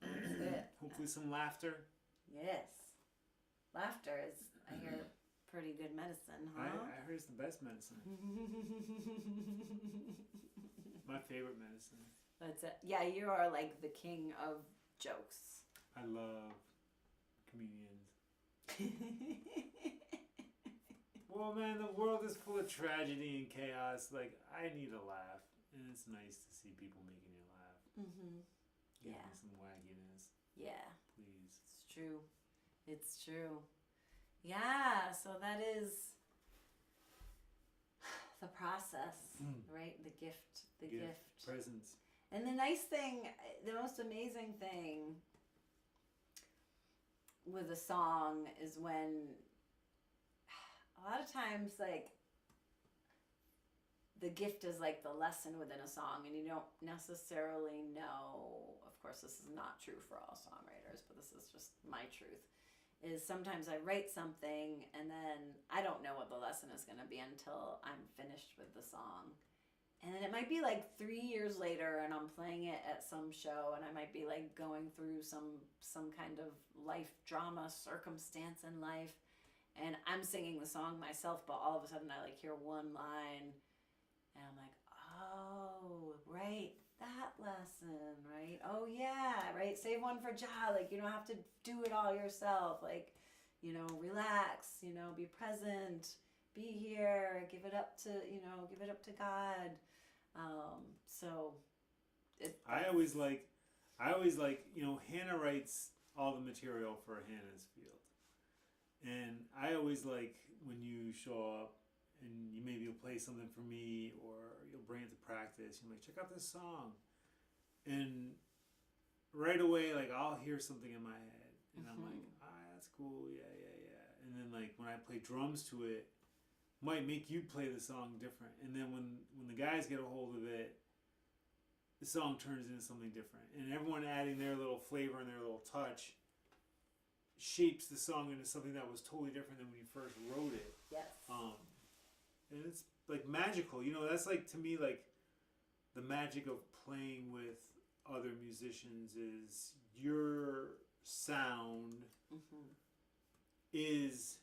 That's it. Hopefully some laughter. Yes. Laughter is, I hear, pretty good medicine, I huh? heard it's the best medicine. My favorite medicine. That's it. Yeah, you are like the king of jokes. I love comedians. Well, man, the world is full of tragedy and chaos. Like, I need a laugh, and it's nice to see people making you laugh. Give Yeah. me some wagginess, Yeah, please. it's true. It's true. Yeah, so that is the process, right? The gift. The gift. Presents. And the nice thing, the most amazing thing with a song is when a lot of times, like, the gift is like the lesson within a song, and you don't necessarily know. Of course, this is not true for all songwriters, but this is just my truth. Is sometimes I write something and then I don't know what the lesson is going to be until I'm finished with the song. And then it might be like 3 years later and I'm playing it at some show and I might be like going through some kind of life drama circumstance in life and I'm singing the song myself, but all of a sudden I like hear one line and I'm like, oh, right, that lesson, right? Oh yeah, right, save one for Jah. Like, you don't have to do it all yourself. Like, you know, relax, you know, be present, be here, give it up to, you know, give it up to God. So I always like, you know, Hannah writes all the material for HannaH's Field. And I always like when you show up and you maybe you'll play something for me or you'll bring it to practice. You're like, check out this song. And right away, like, I'll hear something in my head. And I'm like, that's cool, yeah. And then, like, when I play drums to it, might make you play the song different. And then when the guys get a hold of it, the song turns into something different. And everyone adding their little flavor and their little touch shapes the song into something that was totally different than when you first wrote it. yes. And it's like magical, you know. That's like, to me, like the magic of playing with other musicians is your sound is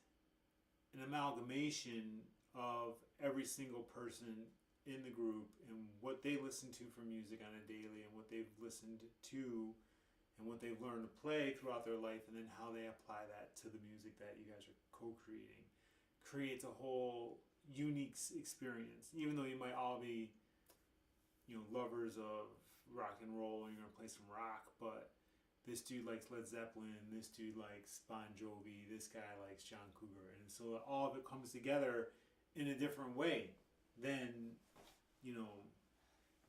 an amalgamation of every single person in the group and what they listen to for music on a daily and what they've listened to and what they've learned to play throughout their life, and then how they apply that to the music that you guys are co-creating, creates a whole unique experience. Even though you might all be, lovers of rock and roll, and you're gonna play some rock, but this dude likes Led Zeppelin, this dude likes Bon Jovi, this guy likes John Cougar, and so all of it comes together in a different way than,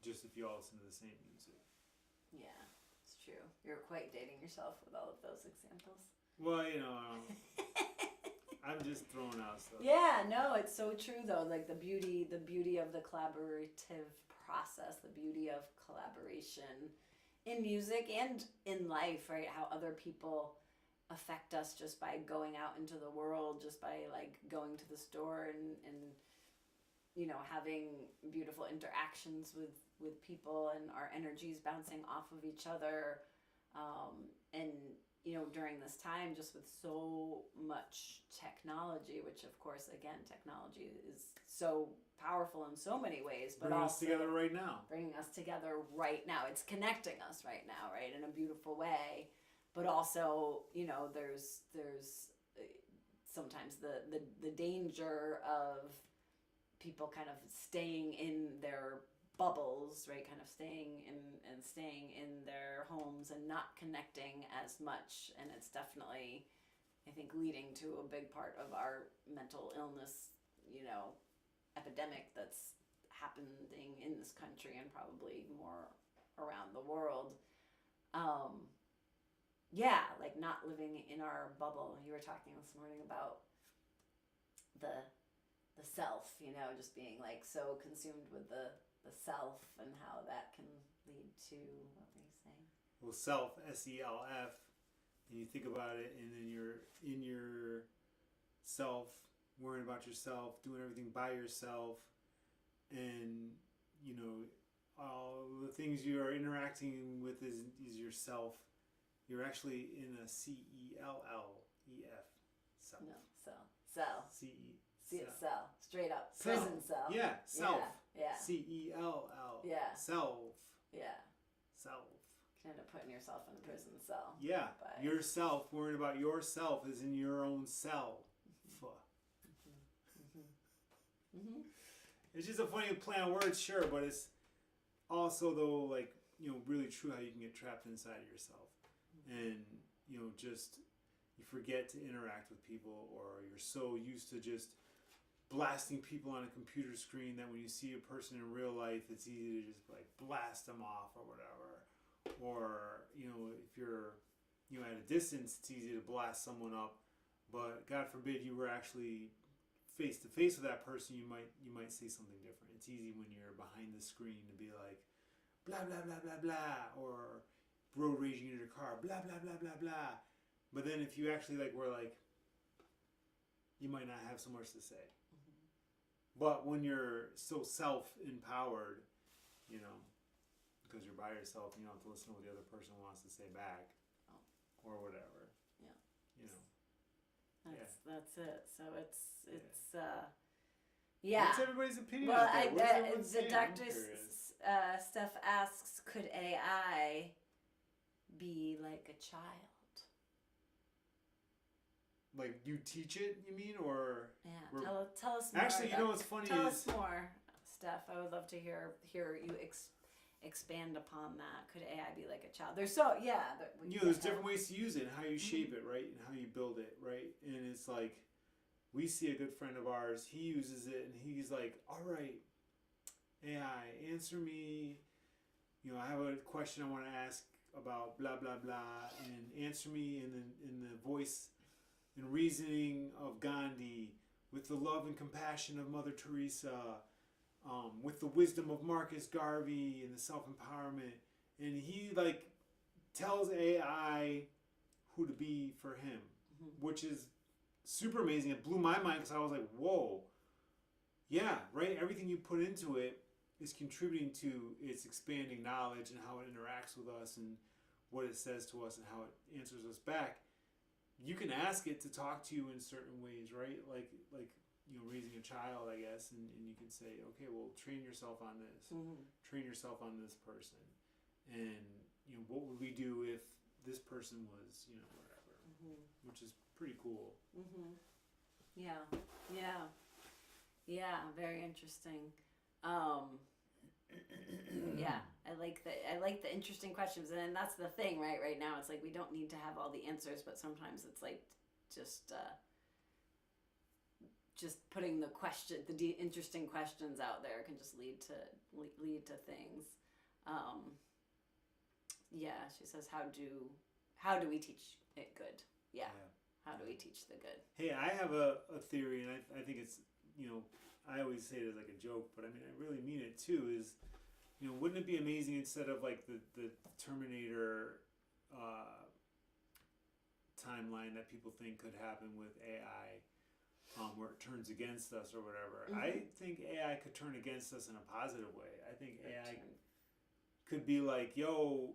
just if you all listen to the same music. Yeah, it's true. You're quite dating yourself with all of those examples. Well, I'm just throwing out stuff. Yeah, no, it's so true though. Like the beauty of the collaborative process, the beauty of collaboration in music and in life, right? How other people affect us just by going out into the world, just by like going to the store and having beautiful interactions with people, and our energies bouncing off of each other. And during this time, just with so much technology, which of course, again, technology is so powerful in so many ways, but bringing also us together right now. Bringing us together right now. It's connecting us right now, right, in a beautiful way. But also, there's sometimes the danger of people kind of staying in their bubbles, right? Kind of staying in their homes and not connecting as much. And it's definitely, I think, leading to a big part of our mental illness, epidemic that's happening in this country and probably more around the world. Like not living in our bubble. You were talking this morning about the self, just being like so consumed with the self, and how that can lead to, what were you saying? Well, self, SELF, and you think about it, and then you're in your self, worrying about yourself, doing everything by yourself, and all the things you are interacting with is yourself. You're actually in a CELLEF, self. No, cell. CE. Cell. Straight up. Self. Prison cell. Yeah, self. Yeah. CELL. Yeah. Self. Yeah. Self. You can end up putting yourself in a prison cell. Yeah. Yourself, worrying about yourself is in your own cell. It's just a funny play on words, sure, but it's also, though, like, really true how you can get trapped inside of yourself. And, just you forget to interact with people, or you're so used to just blasting people on a computer screen that when you see a person in real life, it's easy to just like blast them off or whatever. Or, if you're, at a distance, it's easy to blast someone up. But God forbid you were actually face to face with that person, you might say something different. It's easy when you're behind the screen to be like, blah, blah, blah, blah, blah, or road raging in your car, blah, blah, blah, blah, blah. But then if you actually you might not have so much to say. Mm-hmm. But when you're so self-empowered, because you're by yourself, you don't have to listen to what the other person wants to say back, or whatever. Yeah. That's it. So it's What's everybody's opinion? Well, the Dr. Steph asks, could AI be like a child? Like you teach it, you mean, or tell us more. Actually, what's funny tell us more, Steph. I would love to hear you expand upon that. Could AI be like a child? There's different ways to use it, and how you shape it, right, and how you build it, right. And it's like, we see a good friend of ours. He uses it, and he's like, "All right, AI, answer me. I have a question I want to ask about blah blah blah, and answer me in the voice and reasoning of Gandhi, with the love and compassion of Mother Teresa, with the wisdom of Marcus Garvey and the self-empowerment." And he tells AI who to be for him, which is super amazing. It blew my mind, because I was like, whoa, yeah, right. Everything you put into it is contributing to its expanding knowledge and how it interacts with us and what it says to us and how it answers us back. You can ask it to talk to you in certain ways, right? Like raising a child, I guess, and you can say, okay, well, train yourself on this, train yourself on this person, and what would we do if this person was, you know, whatever, Mhm. which is pretty cool. Mhm. Yeah. Yeah. Yeah. Very interesting. Yeah, I like the interesting questions, and that's the thing, right? Right now, it's like we don't need to have all the answers, but sometimes it's like just putting the interesting questions out there can just lead to things. Yeah, she says, how do we teach it good? Yeah. How do we teach the good? Hey, I have a theory, and I think it's, you know, I always say it as like a joke, but I mean, I really mean it too, is, you know, wouldn't it be amazing instead of like the Terminator timeline that people think could happen with AI, where it turns against us or whatever. Mhm. I think AI could turn against us in a positive way. I think AI could be like, yo,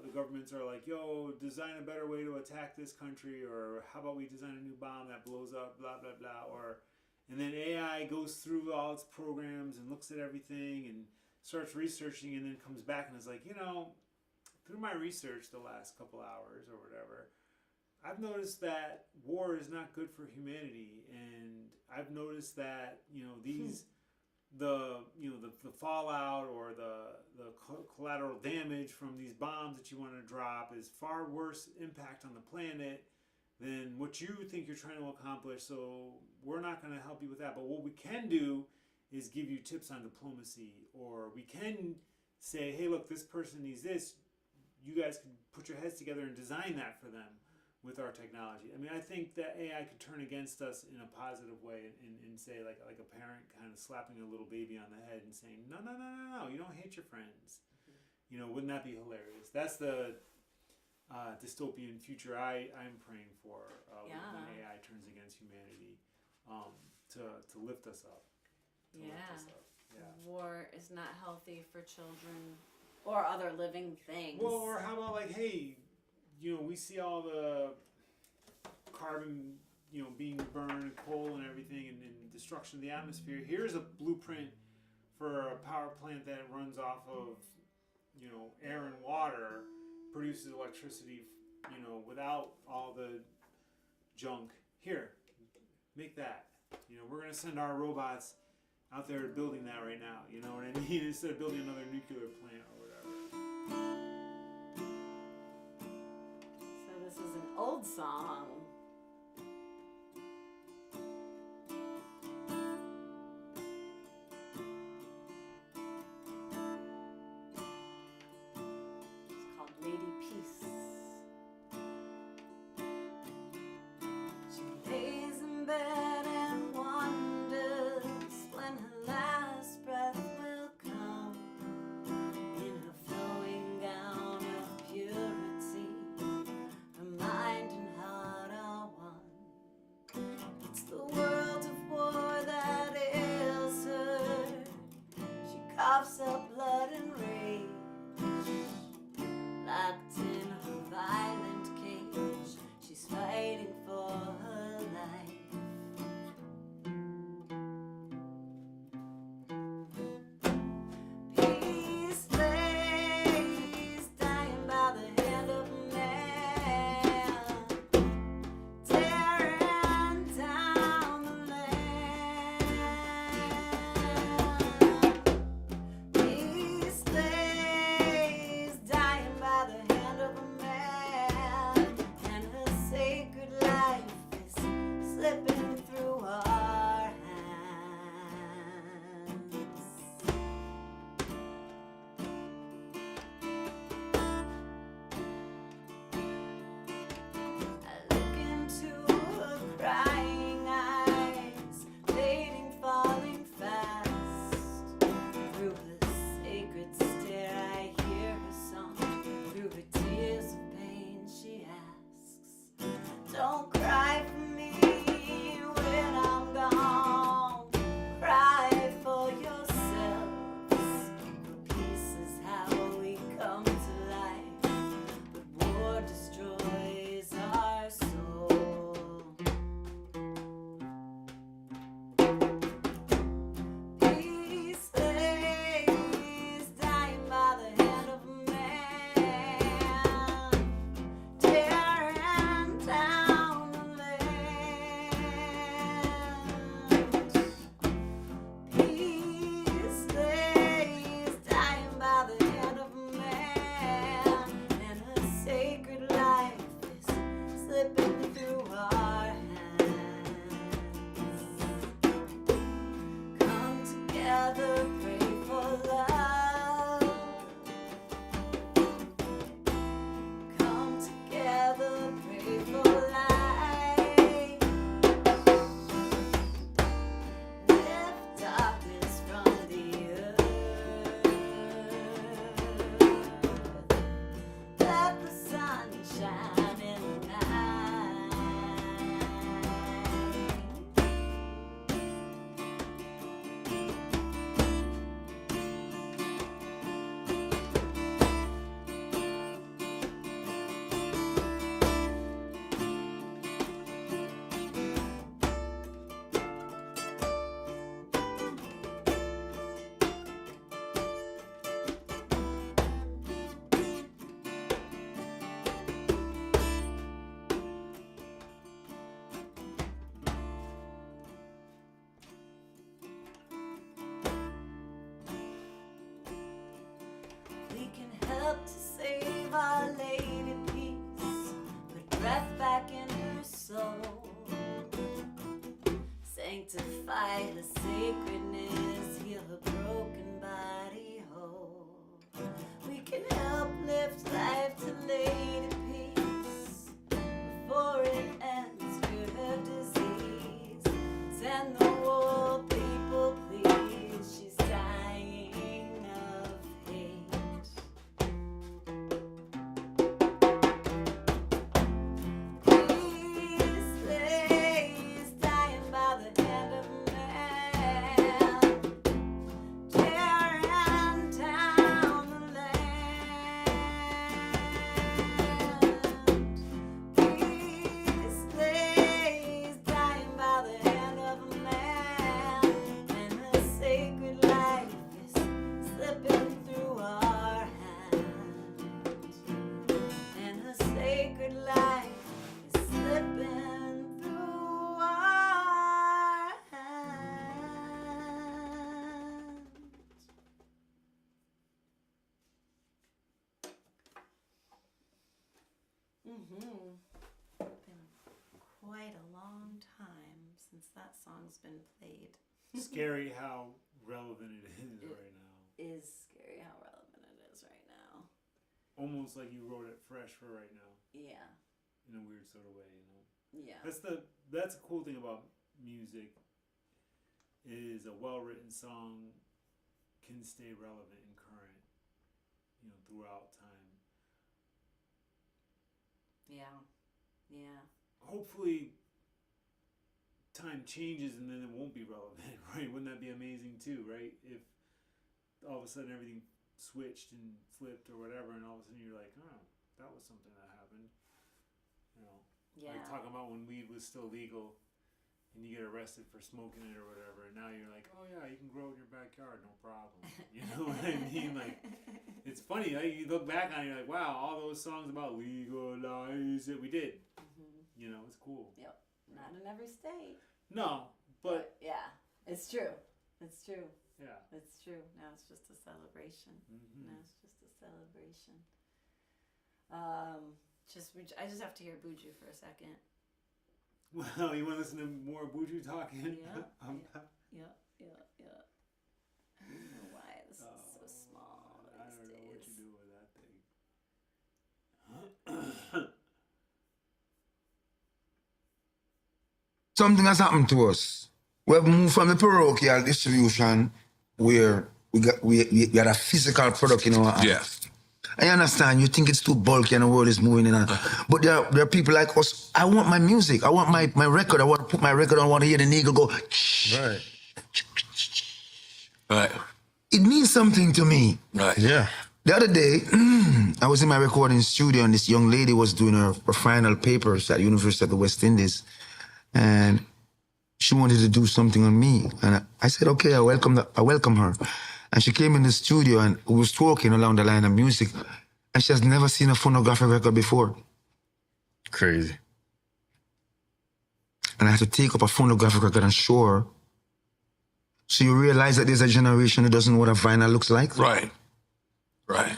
the governments are like, yo, design a better way to attack this country, or how about we design a new bomb that blows up, blah, blah, blah, and then AI goes through all its programs and looks at everything and starts researching, and then comes back and is like, you know, through my research the last couple hours or whatever, I've noticed that war is not good for humanity, and I've noticed that, you know, the fallout or the collateral damage from these bombs that you want to drop is far worse impact on the planet than what you think you're trying to accomplish. So we're not going to help you with that. But what we can do is give you tips on diplomacy, or we can say, hey, look, this person needs this. You guys can put your heads together and design that for them with our technology. I mean, I think that AI could turn against us in a positive way, and say, like a parent kind of slapping a little baby on the head and saying, no, you don't hate your friends. Mm-hmm. You know, wouldn't that be hilarious? That's the dystopian future I'm praying for, when AI turns against humanity, to lift us up. Yeah. War is not healthy for children or other living things. Well, or how about like, hey, you know, we see all the carbon, you know, being burned, coal and everything, and destruction of the atmosphere. Here's a blueprint for a power plant that runs off of, you know, air and water, produces electricity, you know, without all the junk. Here, make that. You know, we're gonna send our robots out there building that right now. You know what I mean? Instead of building another nuclear plant or whatever. So this is an old song. It's called Lady Peace. She lays in bed and wonders when her last breath will come, in her flowing gown of purity, her mind and heart slipping through our hands. Come together, pray for love. Come together, pray for light. Lift darkness from the earth. Let the sun shine in the night. We can help to save Our Lady Peace, put breath back in her soul, sanctify her sacredness, heal her broken body whole. We can help lift life to Lady Peace before it ends, cure her disease. Send the war, people, please. She's dying of hate. Peace lays dying by the hand of man, tearing down the land. Peace lays dying by the hand of a man, and her sacred life is slipping through our hands. And her sacred life is slipping through our hands. Been quite a long time since that song's been played. Scary how relevant it is It- right now. Is scary how relevant it is right now. Almost like you wrote it fresh for right now, Yeah. in a weird sort of way, you know. Yeah. That's a cool thing about music. Is a well-written song can stay relevant and current, you know, throughout time. Yeah. Yeah. Hopefully time changes and then it won't be relevant, right? Wouldn't that be amazing too, right? If all of a sudden everything switched and flipped or whatever, and all of a sudden you're like, oh, that was something that happened. You know, Yeah. like talking about when weed was still legal and you get arrested for smoking it or whatever, and now you're like, oh yeah, you can grow it in your backyard, no problem. You know what I mean? Like, it's funny, like, you look back on it, you're like, wow, all those songs about legalize it, we did. You know, it's cool. Yep. Not in every state. No, but yeah, it's true. It's true. yeah. It's true. Now it's just a celebration. Mhm. Now it's just a celebration. I just have to hear Buju for a second. Well, you want to listen to more Buju talking? Yeah, About- Yeah. I don't know why this is so small I these don't know what days. you do with that thing. Something has happened to us. We have moved from the parochial distribution where we had a physical product in our hands. Yeah. I understand you think it's too bulky and the world is moving in. But there are people like us. I want my music. I want my record. I want to put my record on. I want to hear the needle go. Right. Right. It means something to me. Right. Yeah. The other day, I was in my recording studio and this young lady was doing her final papers at the University of the West Indies. And she wanted to do something on me. And I said, okay, I welcome her. And she came in the studio and we was talking along the line of music. And she has never seen a phonographic record before. Crazy. And I had to take up a phonographic record and show her. So you realize that there's a generation that doesn't know what a vinyl looks like? Right. Right.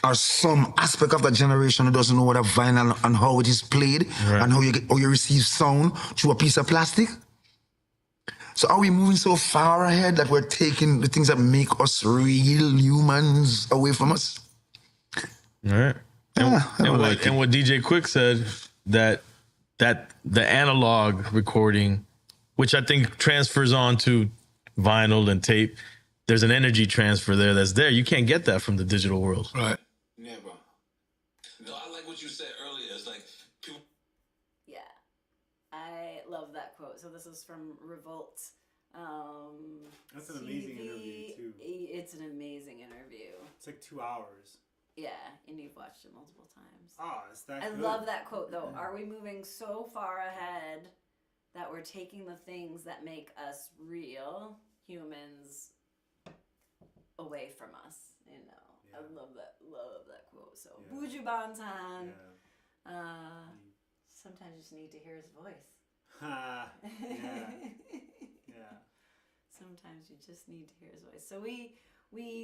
or some aspect of that generation who doesn't know what a vinyl and how it is played Right. and how you receive sound through a piece of plastic. So are we moving so far ahead that we're taking the things that make us real humans away from us? All right. And, I don't like it. and what DJ Quick said, that the analog recording, which I think transfers on to vinyl and tape, there's an energy transfer there that's there. You can't get that from the digital world. Right. Never. No, I like what you said earlier. It's like people. Yeah, I love that quote. So this is from Revolt. That's an amazing interview, too. It's an amazing interview. It's like 2 hours. Yeah, and you've watched it multiple times. Oh, it's that I good. love that quote, though. Are we moving so far ahead that we're taking the things that make us real humans away from us? You know, Yeah. I love that quote. So, Yeah. Buju Banton. Yeah. Sometimes you just need to hear his voice. Ha. Yeah. Yeah. Sometimes you just need to hear his voice. So we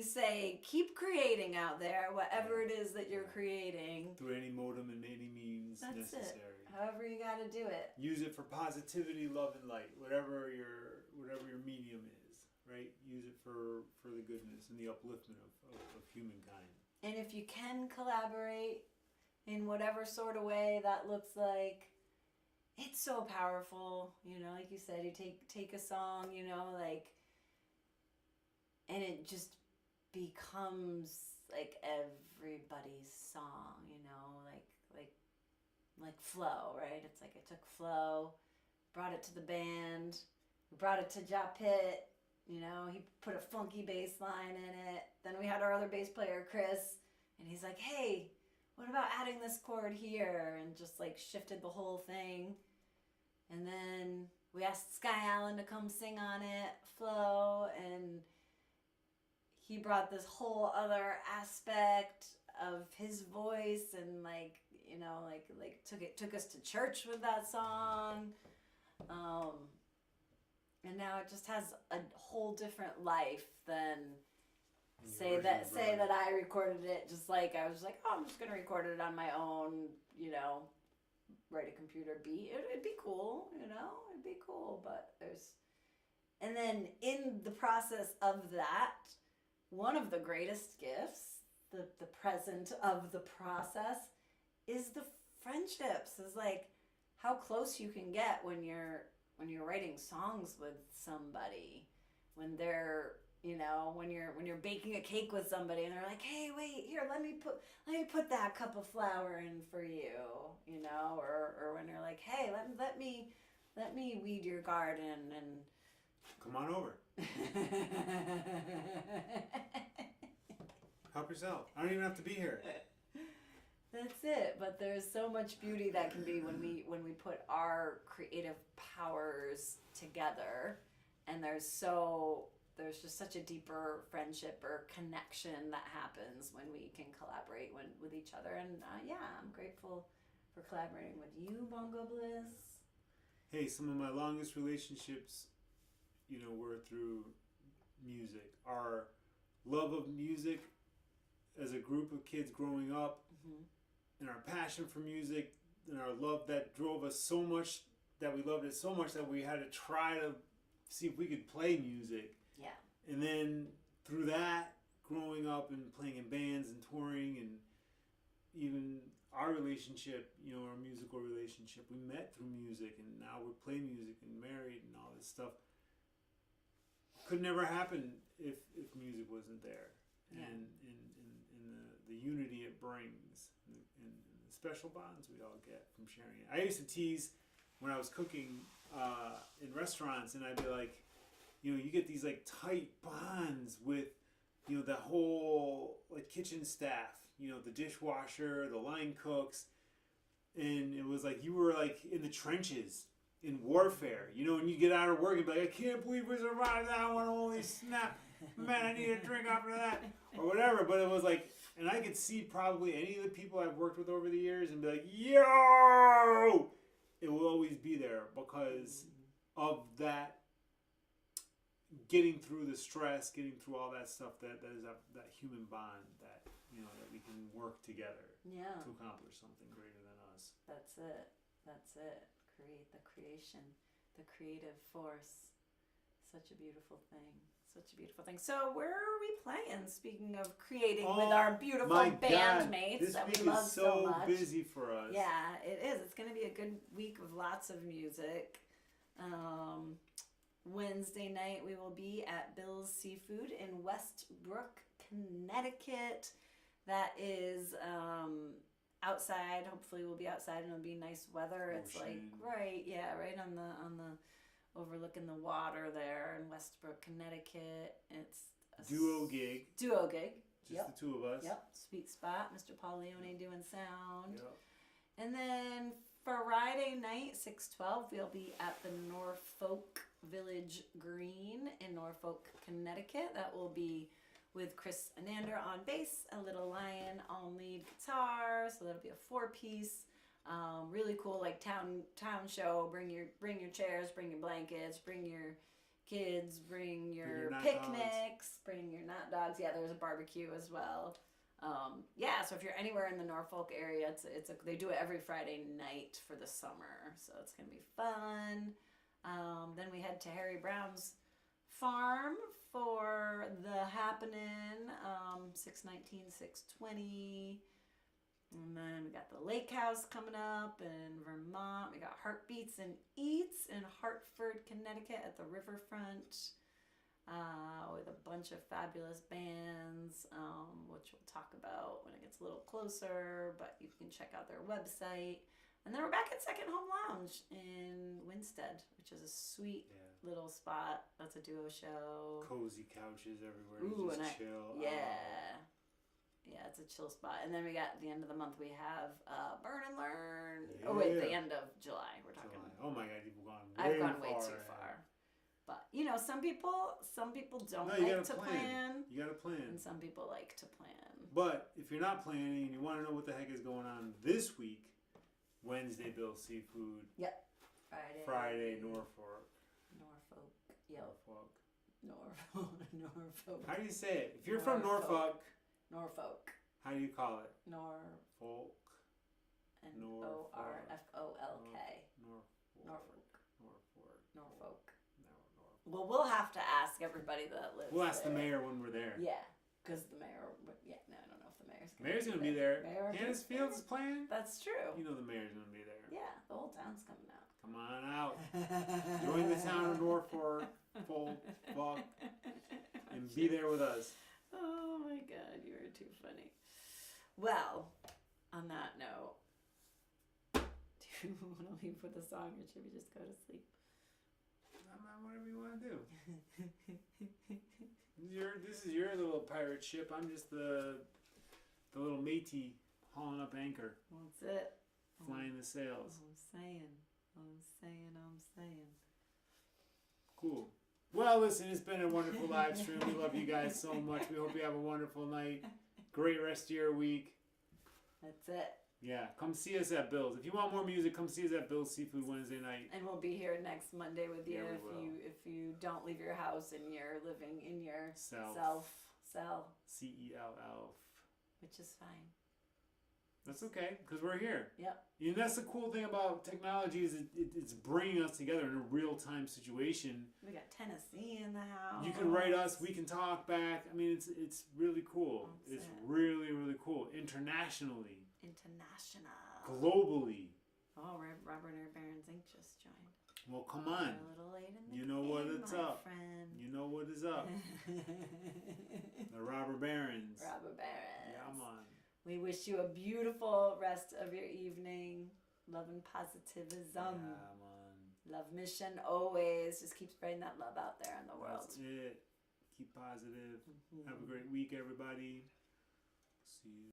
say keep creating out there, whatever it is that you're creating. Through any modem and any means That's necessary. it. However you got to do it. Use it for positivity, love, and light. Whatever your medium is, right? Use it for the goodness and the upliftment of humankind. And if you can collaborate in whatever sort of way that looks like, it's so powerful. You know, like you said, you take a song, you know, like, and it just becomes like everybody's song, you know, like flow, right? It's like I took flow, brought it to the band, we brought it to Ja Pitt, you know, he put a funky bass line in it. Then we had our other bass player, Chris, and he's like, hey, what about adding this chord here? And just like shifted the whole thing. And then we asked Sky Allen to come sing on it, Flo, and he brought this whole other aspect of his voice and like, you know, like took us to church with that song. And now it just has a whole different life than say that I recorded it just like I was like, oh, I'm just gonna record it on my own, you know, write a computer beat. It'd be cool, you know, it'd be cool. But and then in the process of that, one of the greatest gifts, the present of the process, is the friendships. Is like how close you can get when you're writing songs with somebody, when they're, you know, when you're baking a cake with somebody and they're like, hey, wait, here, let me put that cup of flour in for you, you know, or when you're like, hey, let me weed your garden and Come on over. Help yourself. I don't even have to be here. That's it. But there's so much beauty that can be when we put our creative powers together, and there's just such a deeper friendship or connection that happens when we can collaborate with each other. And yeah, I'm grateful for collaborating with you, Bongo Bliss. Hey, some of my longest relationships, you know, were through music. Our love of music as a group of kids growing up, and our passion for music, and our love that drove us so much, that we loved it so much that we had to try to see if we could play music. Yeah. And then through that, growing up and playing in bands and touring, and even our relationship, you know, our musical relationship, we met through music, and now we play music and married and all this stuff. Could never happen if music wasn't there. Yeah. And the unity it brings, and the special bonds we all get from sharing it. I used to tease when I was cooking in restaurants, and I'd be like, you know, you get these like tight bonds with, you know, the whole like kitchen staff, you know, the dishwasher, the line cooks, and it was like you were like in the trenches in warfare, you know, and you get out of work and be like, I can't believe we survived that one, holy snap, man, I need a drink after that, or whatever. But it was like, and I could see probably any of the people I've worked with over the years and be like, yo, it will always be there because of that, getting through the stress, getting through all that stuff, that human bond that that we can work together Yeah. to accomplish something greater than us. That's it. That's it. Create the creation, the creative force. Such a beautiful thing. Such a beautiful thing. So where are we playing? Speaking of creating with our beautiful my bandmates God, this that week we love is so much. busy for us. Yeah, it is. It's going to be a good week of lots of music. Wednesday night we will be at Bill's Seafood in Westbrook, Connecticut. That is outside. Hopefully we'll be outside and it'll be nice weather. It's like Ocean. right on the overlooking the water there in Westbrook, Connecticut. It's a Duo gig. Duo gig. Just Yep. the two of us. Yep. Sweet spot. Mr. Paul Leone doing sound. Yep. And then Friday night, 6/12, we'll be at the Norfolk Village Green in Norfolk, Connecticut. That will be with Chris Anandra on bass, a Little Lion on lead guitar. So that'll be a 4-piece. Really cool, like town show. Bring your chairs, bring your blankets, bring your kids, bring your knot picnics, bring your knot dogs. Yeah, there's a barbecue as well. So if you're anywhere in the Norfolk area, they do it every Friday night for the summer, so it's gonna be fun. Then we head to Harry Brown's farm for the happening, 619, 620. And then we got the Lake House coming up in Vermont. We got Heartbeats and Eats in Hartford, Connecticut at the riverfront. With a bunch of fabulous bands, which we'll talk about when it gets a little closer, but you can check out their website. And then we're back at Second Home Lounge in Winstead, which is a sweet little spot. That's a duo show. Cozy couches everywhere. Ooh, You just and chill. Yeah. Yeah, it's a chill spot. And then we got at the end of the month, we have Burn and Learn. Yeah. Oh, wait, the end of July. We're talking. July. Oh my God, you've gone way I've gone way far too ahead. far. But some people don't No, you like gotta to plan, You gotta plan. and some people like to plan. But if you're not planning and you want to know what the heck is going on this week, Wednesday, Bill's Seafood. Yep. Friday, Norfolk. Norfolk. Yep. Norfolk. Norfolk. How do you say it? If you're from Norfolk, Norfolk. how do you call it? Norfolk. Norfolk. Norfolk. Norfolk. Norfolk. No, Norfolk. Well, we'll have to ask everybody that lives We'll ask the there. mayor when we're there. Yeah, because the mayor. Yeah, no, I don't know if the mayor's gonna. Mayor's gonna be there. Mayor HannaH Fields is playing. That's true. You know the mayor's gonna be there. Yeah, the whole town's coming out. Come on out. Join the town of Norfolk, and be there with us. Oh my God, you are too funny. Well, on that note, do you want to leave with a song, or should we just go to sleep? Whatever you want to do. This is your little pirate ship. I'm just the little matey hauling up anchor, That's it. flying the sails. I'm saying. Cool. Well, listen, it's been a wonderful live stream. We love you guys so much. We hope you have a wonderful night. Great rest of your week. That's it. Yeah, come see us at Bill's. If you want more music, come see us at Bill's Seafood Wednesday night. And we'll be here next Monday with you Yeah, we will. if you don't leave your house and you're living in your Self. cell, CELL. which is fine. That's okay, because we're here. Yep. And that's the cool thing about technology is it's bringing us together in a real-time situation. We got Tennessee in the house. You can write us, we can talk back. I mean, it's really cool. That's It's it. really, really cool. Internationally. International. Globally. Oh, Robert Air Barons Inc. just joined. Well, come We're on. a little late in the You know what game, it's my up. friend. You know what is up. The Robber Barons. Robert Barons. Yeah, man. We wish you a beautiful rest of your evening. Love and positivism. Yeah, man. Love mission always. Just keep spreading that love out there in the world. That's it. Keep positive. Mhm. Have a great week, everybody. See you.